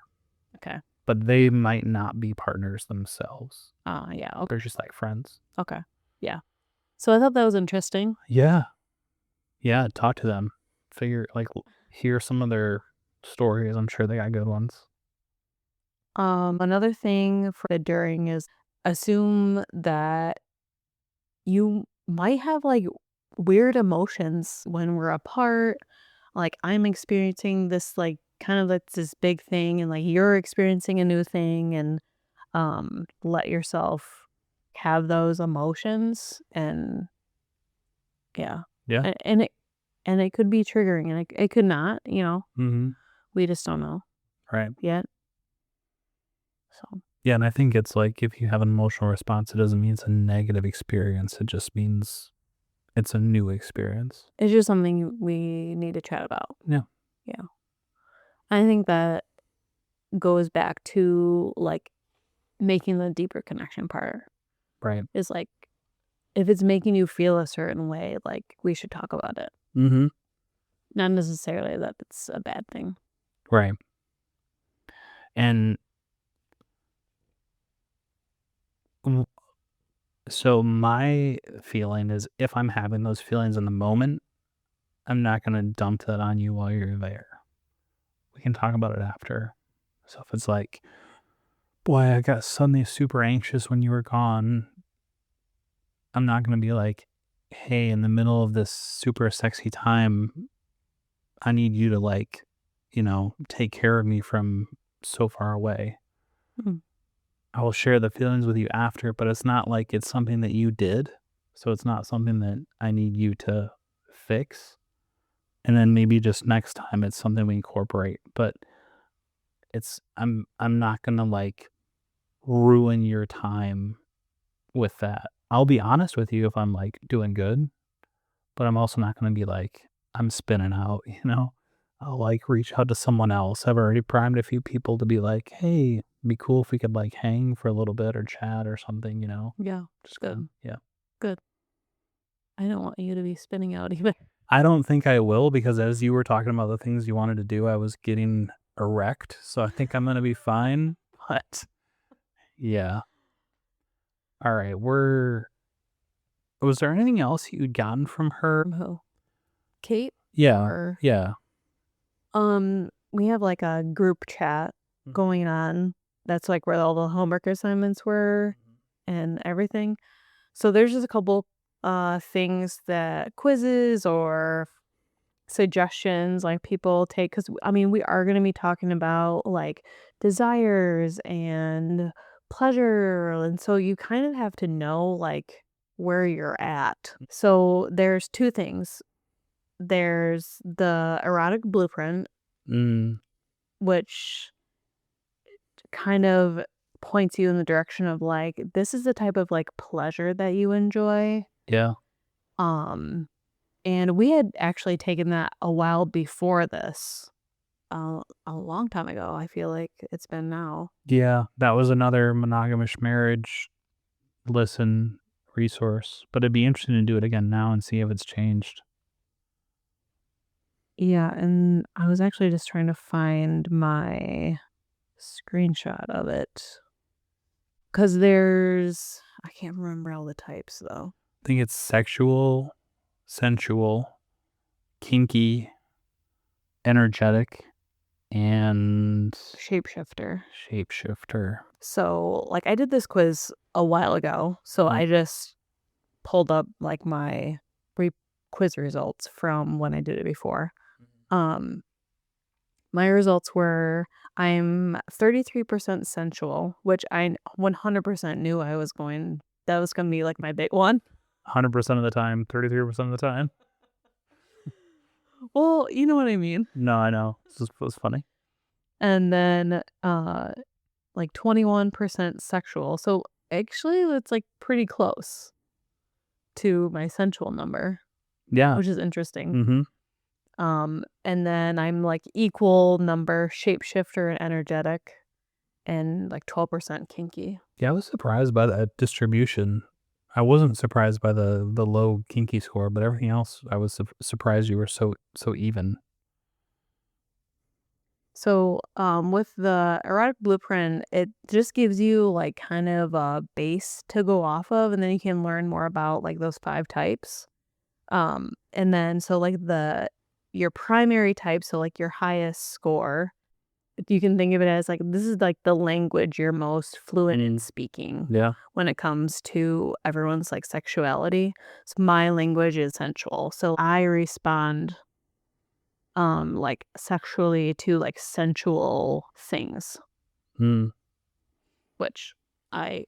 Okay. But they might not be partners themselves. Yeah, They're just like friends. okay. Yeah. So I thought that was interesting. Yeah. Yeah. Talk to them. Hear some of their stories. I'm sure they got good ones. Another thing for the during is assume that you might have like weird emotions when we're apart. Like I'm experiencing this like kind of like this big thing and like you're experiencing a new thing and let yourself have those emotions and yeah. Yeah. And, and it could be triggering and it could not, Mm-hmm. we just don't know Right. yet. So Yeah, and I think it's like if you have an emotional response, it doesn't mean it's a negative experience. It just means it's a new experience. it's just something we need to chat about. Yeah. Yeah. I think that goes back to like making the deeper connection part Right. is like if it's making you feel a certain way, like we should talk about it. Mm-hmm. Not necessarily that it's a bad thing. Right. And w- so my feeling is if I'm having those feelings in the moment, I'm not going to dump that on you while you're there. We can talk about it after. So if it's like, boy, I got suddenly super anxious when you were gone, I'm not going to be like, hey, in the middle of this super sexy time, I need you to like, take care of me from so far away. Mm, I will share the feelings with you after, but it's not like it's something that you did. So it's not something that I need you to fix. And then maybe just next time it's something we incorporate. But I'm not gonna like ruin your time with that. I'll be honest with you if I'm like doing good, but I'm also not gonna be like, I'm spinning out, you know? I'll like reach out to someone else. I've already primed a few people to be like, hey, it'd be cool if we could like hang for a little bit or chat or something, yeah. Just kind of, Good. yeah. Good. I don't want you to be spinning out either. I don't think I will because as you were talking about the things you wanted to do, I was getting erect. So I think I'm gonna be fine. But yeah. All right. Was there anything else you'd gotten from her? From who? Kate? Yeah. Or Yeah. we have like a group chat Mhm. going on. That's like where all the homework assignments were and everything. So there's just a couple things that quizzes or suggestions like people take because I mean we are going to be talking about like desires and pleasure and so you kind of have to know like where you're at. So there's two things. There's the erotic blueprint, Mm, which kind of points you in the direction of like this is the type of like pleasure that you enjoy. yeah. Um And we had actually taken that a while before this. A long time ago, I feel like it's been now. Yeah, that was another monogamous marriage listen resource, but it'd be interesting to do it again now and see if it's changed. Yeah, and I was actually just trying to find my screenshot of it. 'Cause I can't remember all the types though. I think it's sexual, sensual, kinky, energetic, and Shapeshifter. shapeshifter. So, like, I did this quiz a while ago, so Oh, I just pulled up, like, my re quiz results from when I did it before. Um, my results were I'm 33% sensual, which I 100% knew that was gonna be, like, my big one. 100% of the time, 33% of the time. Well, you know what I mean. No, I know. This was funny. And then, like, 21% sexual, so actually, that's, like, pretty close to my sensual number, Yeah. which is interesting. Mhm. And then I'm, like, equal number shapeshifter and energetic, and, like, 12% kinky. Yeah, I was surprised by that distribution. I wasn't surprised by the low kinky score, but everything else, I was surprised you were so even. So, with the erotic blueprint, it just gives you, like, kind of a base to go off of, and then you can learn more about, like, those 5 types. And then so, like, your primary type, so, like, your highest score, you can think of it as, like, this is, like, the language you're most fluent in speaking Yeah. when it comes to everyone's, like, sexuality. So my language is sensual, so I respond, like, sexually to, like, sensual things, Mm. which I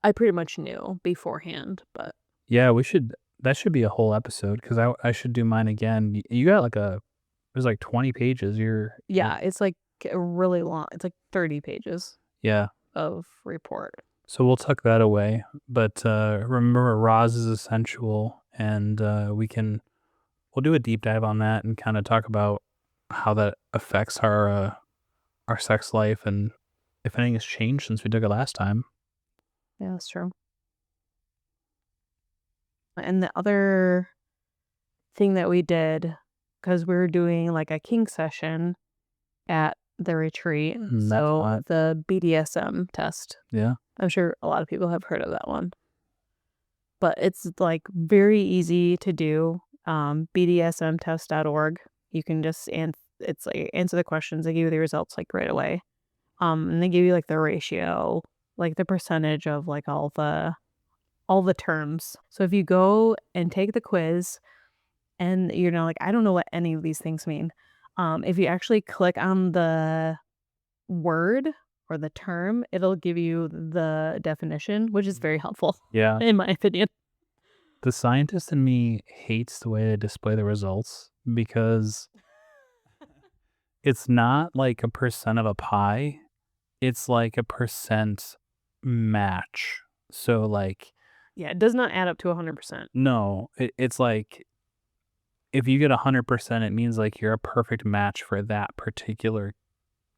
I pretty much knew beforehand, but Yeah, we should that should be a whole episode because I should do mine again. You got like a it was like 20 pages. You're yeah, it's, like, a really long it's, like, 30 pages yeah. of report. So we'll tuck that away. But remember, Roz is essential, and we'll do a deep dive on that and kind of talk about how that affects our sex life and if anything has changed since we took it last time. Yeah, that's true. And the other thing that we did, because we were doing, like, a kink session at the retreat, That's so hot. the BDSM test. Yeah. I'm sure a lot of people have heard of that one, but it's, like, very easy to do, bdsmtest.org. You can just it's, like, answer the questions, they give you the results, like, right away, and they give you, like, the ratio, like, the percentage of, like, all the terms. So if you go and take the quiz and you're not like, "I don't know what any of these things mean," if you actually click on the word or the term, it'll give you the definition, which is very helpful, Yeah. in my opinion. The scientist in me hates the way they display the results because it's not like a percent of a pie. It's like a percent match. So like Yeah, it does not add up to 100%. no, it's like if you get 100%, it means like you're a perfect match for that particular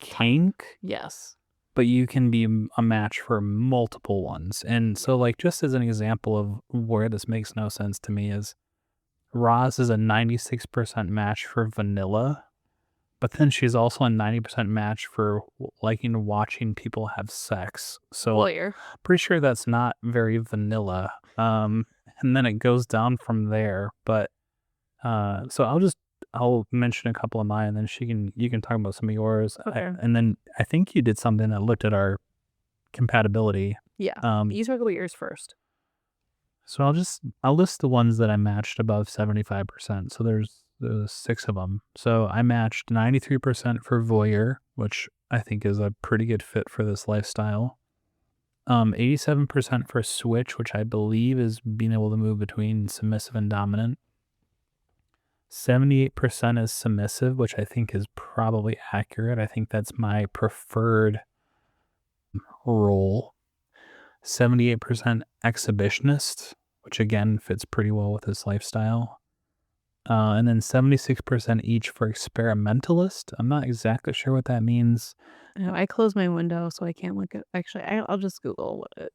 Type. kink, Yes. but you can be a match for multiple ones. And Yeah. so like just as an example of where this makes no sense to me is Roz is a 96% match for vanilla, but then she's also a 90% match for liking watching people have sex. So Lawyer. pretty sure that's not very vanilla. And then it goes down from there. But so I'll mention a couple of mine, and then you can talk about some of yours. Okay. And then I think you did something that looked at our compatibility. Yeah. Um, You talk about yours first. so I'll list the ones that I matched above 75%. So there's 6 of them. So I matched 93% for voyeur, which I think is a pretty good fit for this lifestyle. 87% for switch, which I believe is being able to move between submissive and dominant. 78% is submissive, which I think is probably accurate. I think that's my preferred role. 78% exhibitionist, which again fits pretty well with his lifestyle. And then 76% each for experimentalist. I'm not exactly sure what that means. I closed my window, so I can't look at actually, I'll just Google what it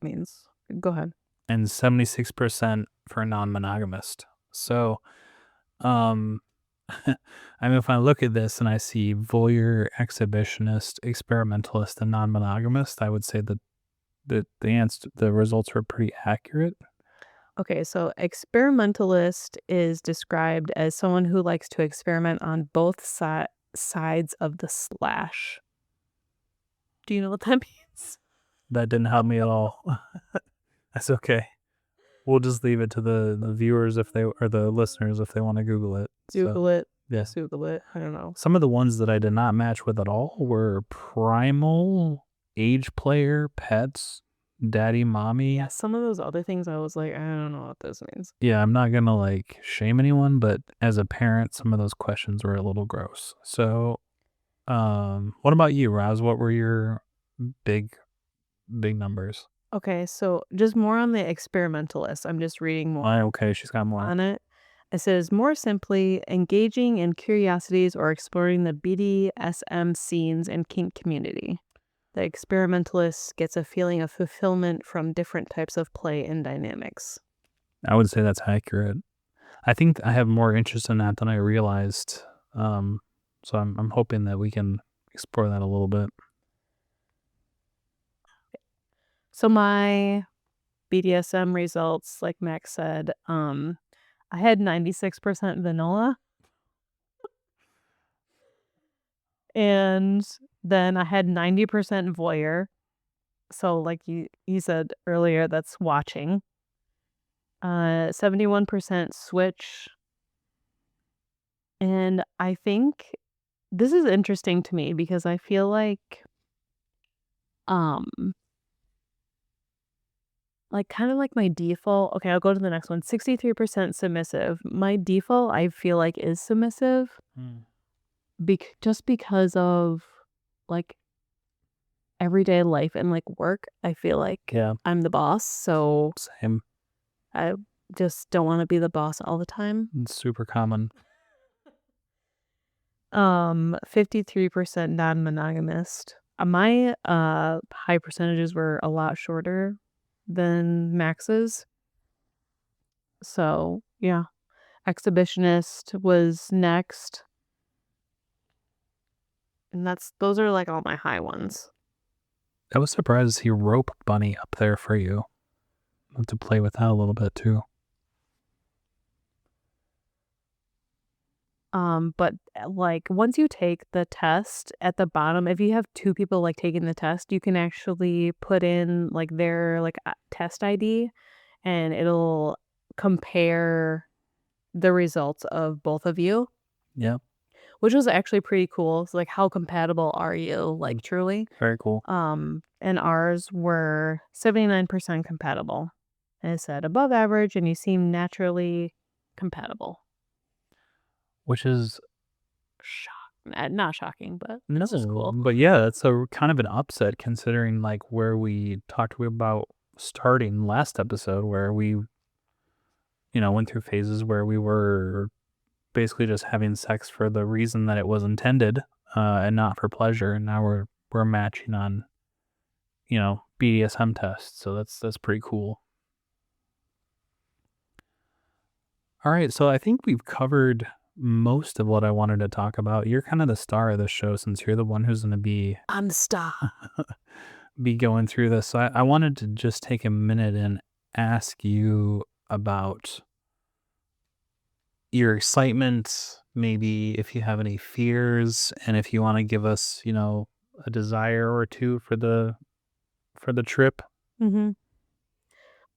means. Go ahead. And 76% for non-monogamist. So, um, I mean, if I look at this and I see voyeur, exhibitionist, experimentalist, and non-monogamist, I would say that the results were pretty accurate. Okay, so experimentalist is described as someone who likes to experiment on both sides of the slash. Do you know what that means? That didn't help me at all. That's okay. We'll just leave it to the viewers if they or the listeners if they want to Google it. So Google it. yeah. Just Google it. I don't know. Some of the ones that I did not match with at all were primal, age player, pets, daddy, Yeah, mommy. some of those other things I was like, I don't know what this means. Yeah, I'm not gonna like shame anyone, but as a parent, some of those questions were a little gross. So, what about you, Raz? What were your big, big numbers? Okay, so just more on the experimentalist. I'm just reading more Okay, she's got more. on it. It says more simply, engaging in curiosities or exploring the BDSM scenes and kink community. The experimentalist gets a feeling of fulfillment from different types of play and dynamics. I would say that's accurate. I think I have more interest in that than I realized. Um, so I'm hoping that we can explore that a little bit. So my BDSM results, like Max said, I had 96% vanilla, and then I had 90% voyeur. So like you said earlier, that's watching. 71% switch. And I think this is interesting to me because I feel um kind of like my default. Okay, I'll go to the next one. 63% submissive. My default I feel like is submissive Mm. just because of like everyday life and like work. I feel like Yeah, I'm the boss, so same. I just don't want to be the boss all the time. It's super common. 53% non-monogamist. My high percentages were a lot shorter than Max's. So, yeah. Exhibitionist was next, and those are like all my high ones. I was surprised to see Rope Bunny up there for you. I'll have to play with that a little bit too. But like once you take the test at the bottom, if you have two people like taking the test, you can actually put in like their test ID and it'll compare the results of both of you, Yeah, which was actually pretty cool. So like how compatible are you, mm, like truly? very cool. And ours were 79% compatible. And it said above average and you seem naturally compatible. Which is Not shocking, but no, it's just cool. but yeah, that's a kind of an upset considering like where we talked about starting last episode, where we went through phases where we were basically just having sex for the reason that it was intended, and not for pleasure. And now we're matching on BDSM tests, so that's pretty cool. All right, so I think we've covered most of what I wanted to talk about. You're kind of the star of the show since you're the one who's going to be I'm the star. be going through this. So I wanted to just take a minute and ask you about your excitement, maybe if you have any fears, and if you want to give us, a desire or two for the trip. hmm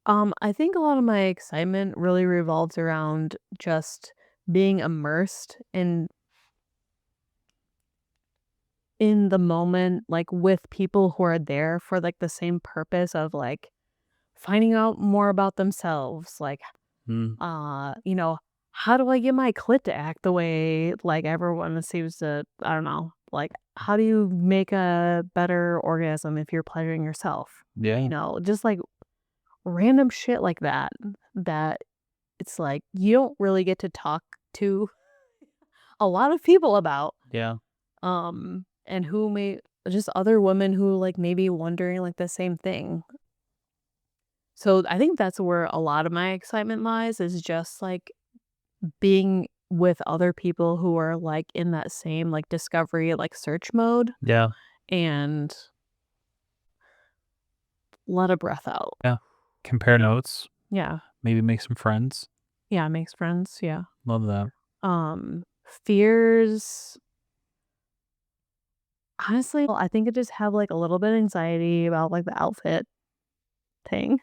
I think a lot of my excitement really revolves around just being immersed in the moment, like with people who are there for like the same purpose of like finding out more about themselves, like Mm, how do I get my clit to act the way like everyone seems to, I don't know, like how do you make a better orgasm if you're pleasuring yourself? yeah. Just like random shit like that it's like you don't really get to talk to a lot of people about, Yeah. and who may just other women who, like, may be wondering, like, the same thing. So, I think that's where a lot of my excitement lies is just, like, being with other people who are, like, in that same, like, discovery, like, search mode Yeah. and let a breath out. Yeah. Compare notes, Yeah. maybe make some friends. Yeah, makes friends, yeah. Love that. Fears, honestly, well, I think I just have, like, a little bit of anxiety about, like, the outfit thing.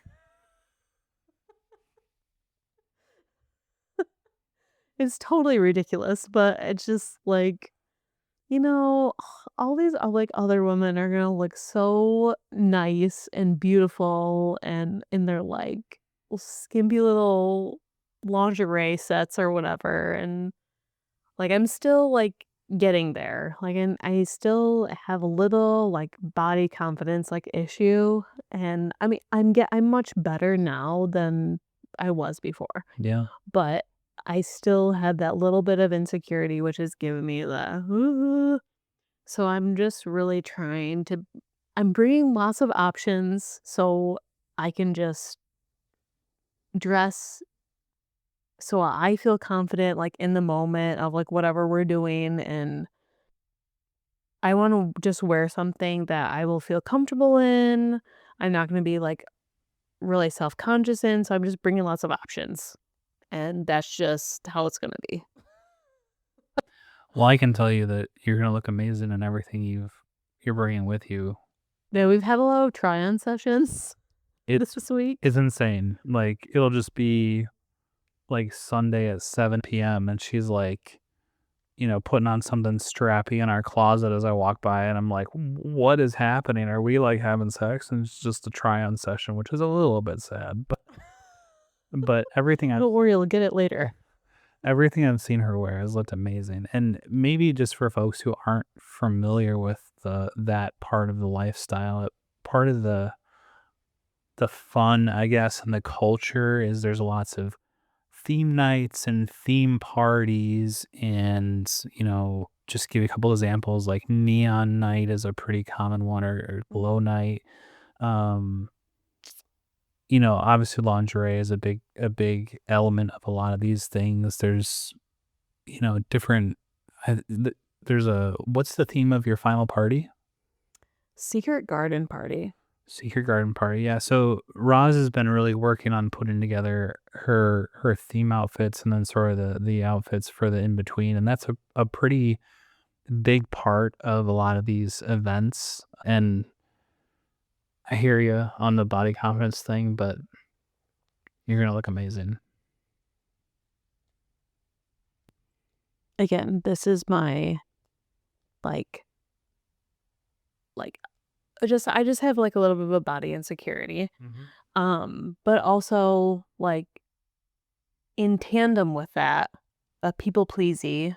It's totally ridiculous, but it's just, like, you know, all these, like, other women are gonna look so nice and beautiful and in their, like, skimpy little lingerie sets or whatever, and, like, I'm still, like, getting there, like, and I still have a little, like, body confidence, like, issue, and, I mean, I'm much better now than I was before, Yeah. but I still had that little bit of insecurity, which is giving me the so I'm just really trying to I'm bringing lots of options so I can just dress so I feel confident, like, in the moment of, like, whatever we're doing, and I wanna just wear something that I will feel comfortable in. I'm not gonna be, like, really self-conscious in, so I'm just bringing lots of options, and that's just how it's gonna be. Well, I can tell you that you're gonna look amazing in everything you're bringing with you. Yeah, we've had a lot of try-on sessions It's this week. it's insane. Like, it'll just be, like, Sunday at 7 p.m., and she's, like, putting on something strappy in our closet as I walk by, and I'm like, What is happening? Are we, like, having sex?" And it's just a try-on session, which is a little bit sad, but Don't worry, you'll get it later. everything I've seen her wear has looked amazing, and maybe just for folks who aren't familiar with that part of the lifestyle, part of the fun, I guess, and the culture is there's lots of theme nights and theme parties and, just give you a couple examples, like neon night is a pretty common one or glow night. Um, Obviously lingerie is a big element of a lot of these things. There's, different I, th- there's a what's the theme of your final party? Secret garden party. Secret garden party, yeah. So Roz has been really working on putting together her theme outfits and then sort of the outfits for the in between, and that's a pretty big part of a lot of these events. And I hear you on the body confidence thing, but you're gonna look amazing. Again, this is my, like like, I just have, like, a little bit of a body insecurity, Mhm. but also, like, in tandem with that, a people-pleasy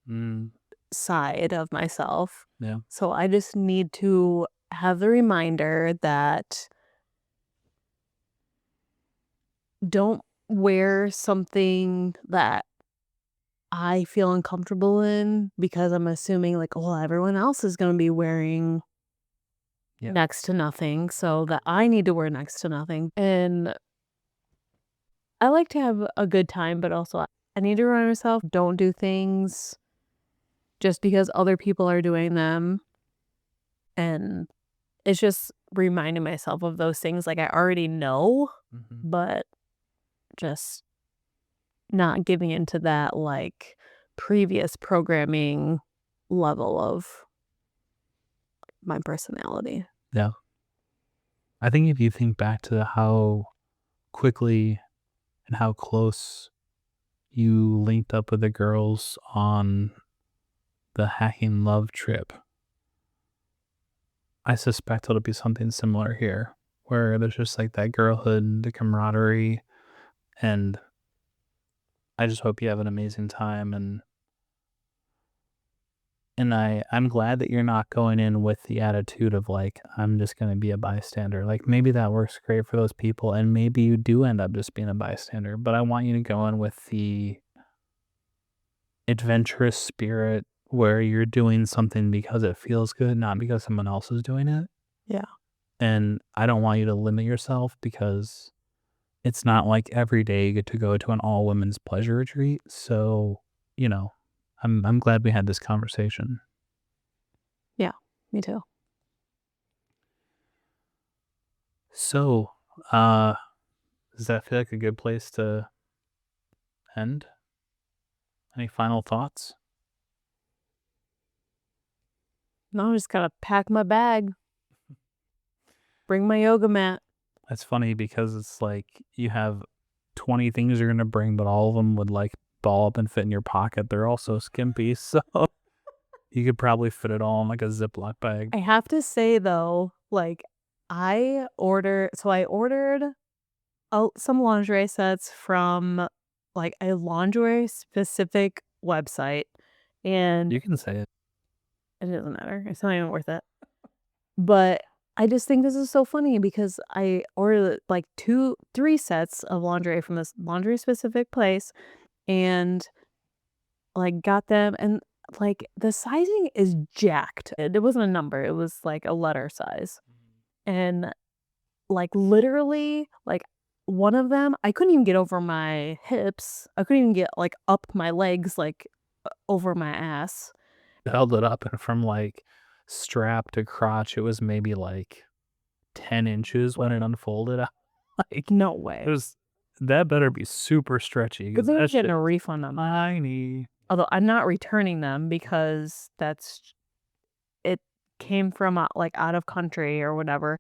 Mm, side of myself. yeah, So I just need to have the reminder that don't wear something that I feel uncomfortable in because I'm assuming, like, well, everyone else is gonna be wearing yeah, next to nothing, so that I need to wear next to nothing, and I like to have a good time, but also I need to remind myself, don't do things just because other people are doing them, and it's just reminding myself of those things, like, I already know, mhm, but just not giving into that, like, previous programming level of my personality. yeah. I think if you think back to how quickly and how close you linked up with the girls on the Hacking Love trip, I suspect it'll be something similar here, where there's just like that girlhood, the camaraderie, and I just hope you have an amazing time. And And I'm glad that you're not going in with the attitude of like, I'm just going to be a bystander. Like maybe that works great for those people and maybe you do end up just being a bystander, but I want you to go in with the adventurous spirit where you're doing something because it feels good, not because someone else is doing it. Yeah. And I don't want you to limit yourself because it's not like every day you get to go to an all women's pleasure retreat. So, you know, I'm glad we had this conversation. Yeah. Me too. So, does that feel like a good place to end? Any final thoughts? No, I just gotta pack my bag. Bring my yoga mat. That's funny because it's like you have 20 things you're gonna bring, but all of them would like ball up and fit in your pocket. They're all so skimpy, so you could probably fit it all in like a Ziploc bag. I have to say though, like I ordered some lingerie sets from like a lingerie specific website, and You can say it. it doesn't matter. It's not even worth it. But I just think this is so funny because I ordered like 3 sets of lingerie from this laundry specific place and like got them, and like the sizing is jacked. It wasn't a number, it was like a letter size. And like literally like one of them, I couldn't even get over my hips. I couldn't even get like up my legs like over my ass. Held it up and from like strap to crotch, it was maybe like 10 inches when it unfolded. Like No it way. was that better be super stretchy Good because thing I'm that getting shit a was refund on that. tiny. Although I'm not returning them because it came from, like, out of country or whatever,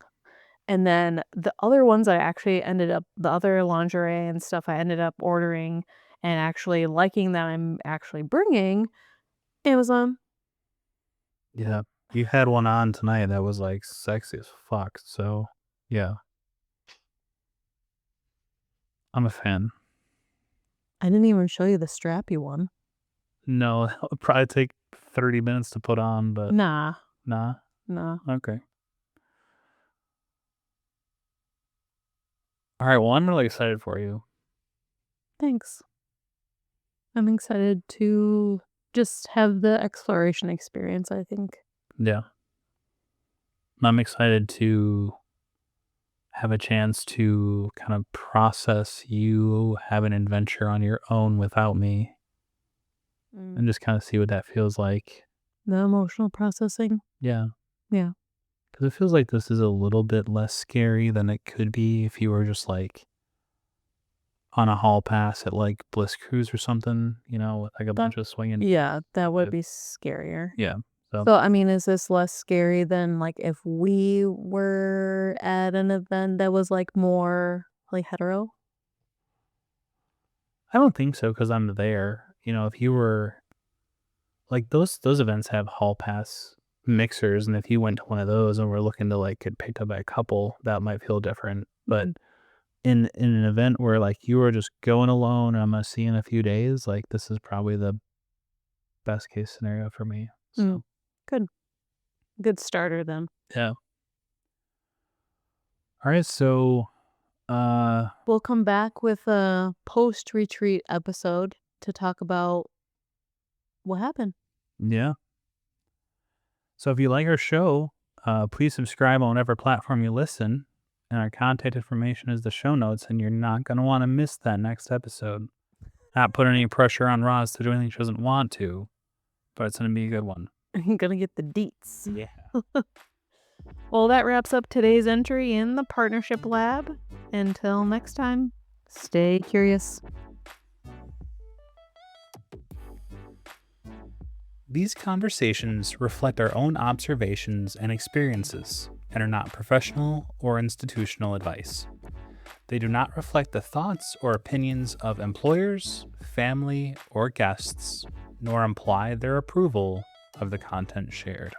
and then the other ones I actually ended up the other lingerie and stuff I ended up ordering and actually liking that I'm actually bringing, Amazon. Yeah. You had one on tonight that was like sexy as fuck. So yeah, I'm a fan. I didn't even show you the strappy one. No, it would probably take 30 minutes to put on, but Nah, nah. nah, Okay. All right. Well, I'm really excited for you. thanks. I'm excited to just have the exploration experience, I think. Yeah. I'm excited to have a chance to kind of process you have an adventure on your own without me Mm. and just kind of see what that feels like. The emotional processing. Yeah. Yeah. Because it feels like this is a little bit less scary than it could be if you were just like on a hall pass at like Bliss Cruise or something, with like a That bunch of swinging. yeah, that would It, be scarier. yeah. So So, I mean, is this less scary than, like, if we were at an event that was, like, more, like, hetero? I don't think so because I'm there. If you were like those events have hall pass mixers, and if you went to one of those and were looking to like get picked up by a couple, that might feel different. But Mhm. in an event where like you were just going alone and I'm gonna see you in a few days, like this is probably the best case scenario for me. Mm. So Good. Good starter then. yeah. All right. So uh We'll come back with a post-retreat episode to talk about what happened. yeah. So if you like our show, please subscribe on whatever platform you listen. And our contact information is the show notes, and you're not gonna want to miss that next episode. Not putting any pressure on Roz to do anything she doesn't want to, but it's gonna be a good one. You're gonna get the deets. Yeah. Well, that wraps up today's entry in the Partnership Lab. Until next time, stay curious. These conversations reflect our own observations and experiences and are not professional or institutional advice. They do not reflect the thoughts or opinions of employers, family, or guests, nor imply their approval of the content shared.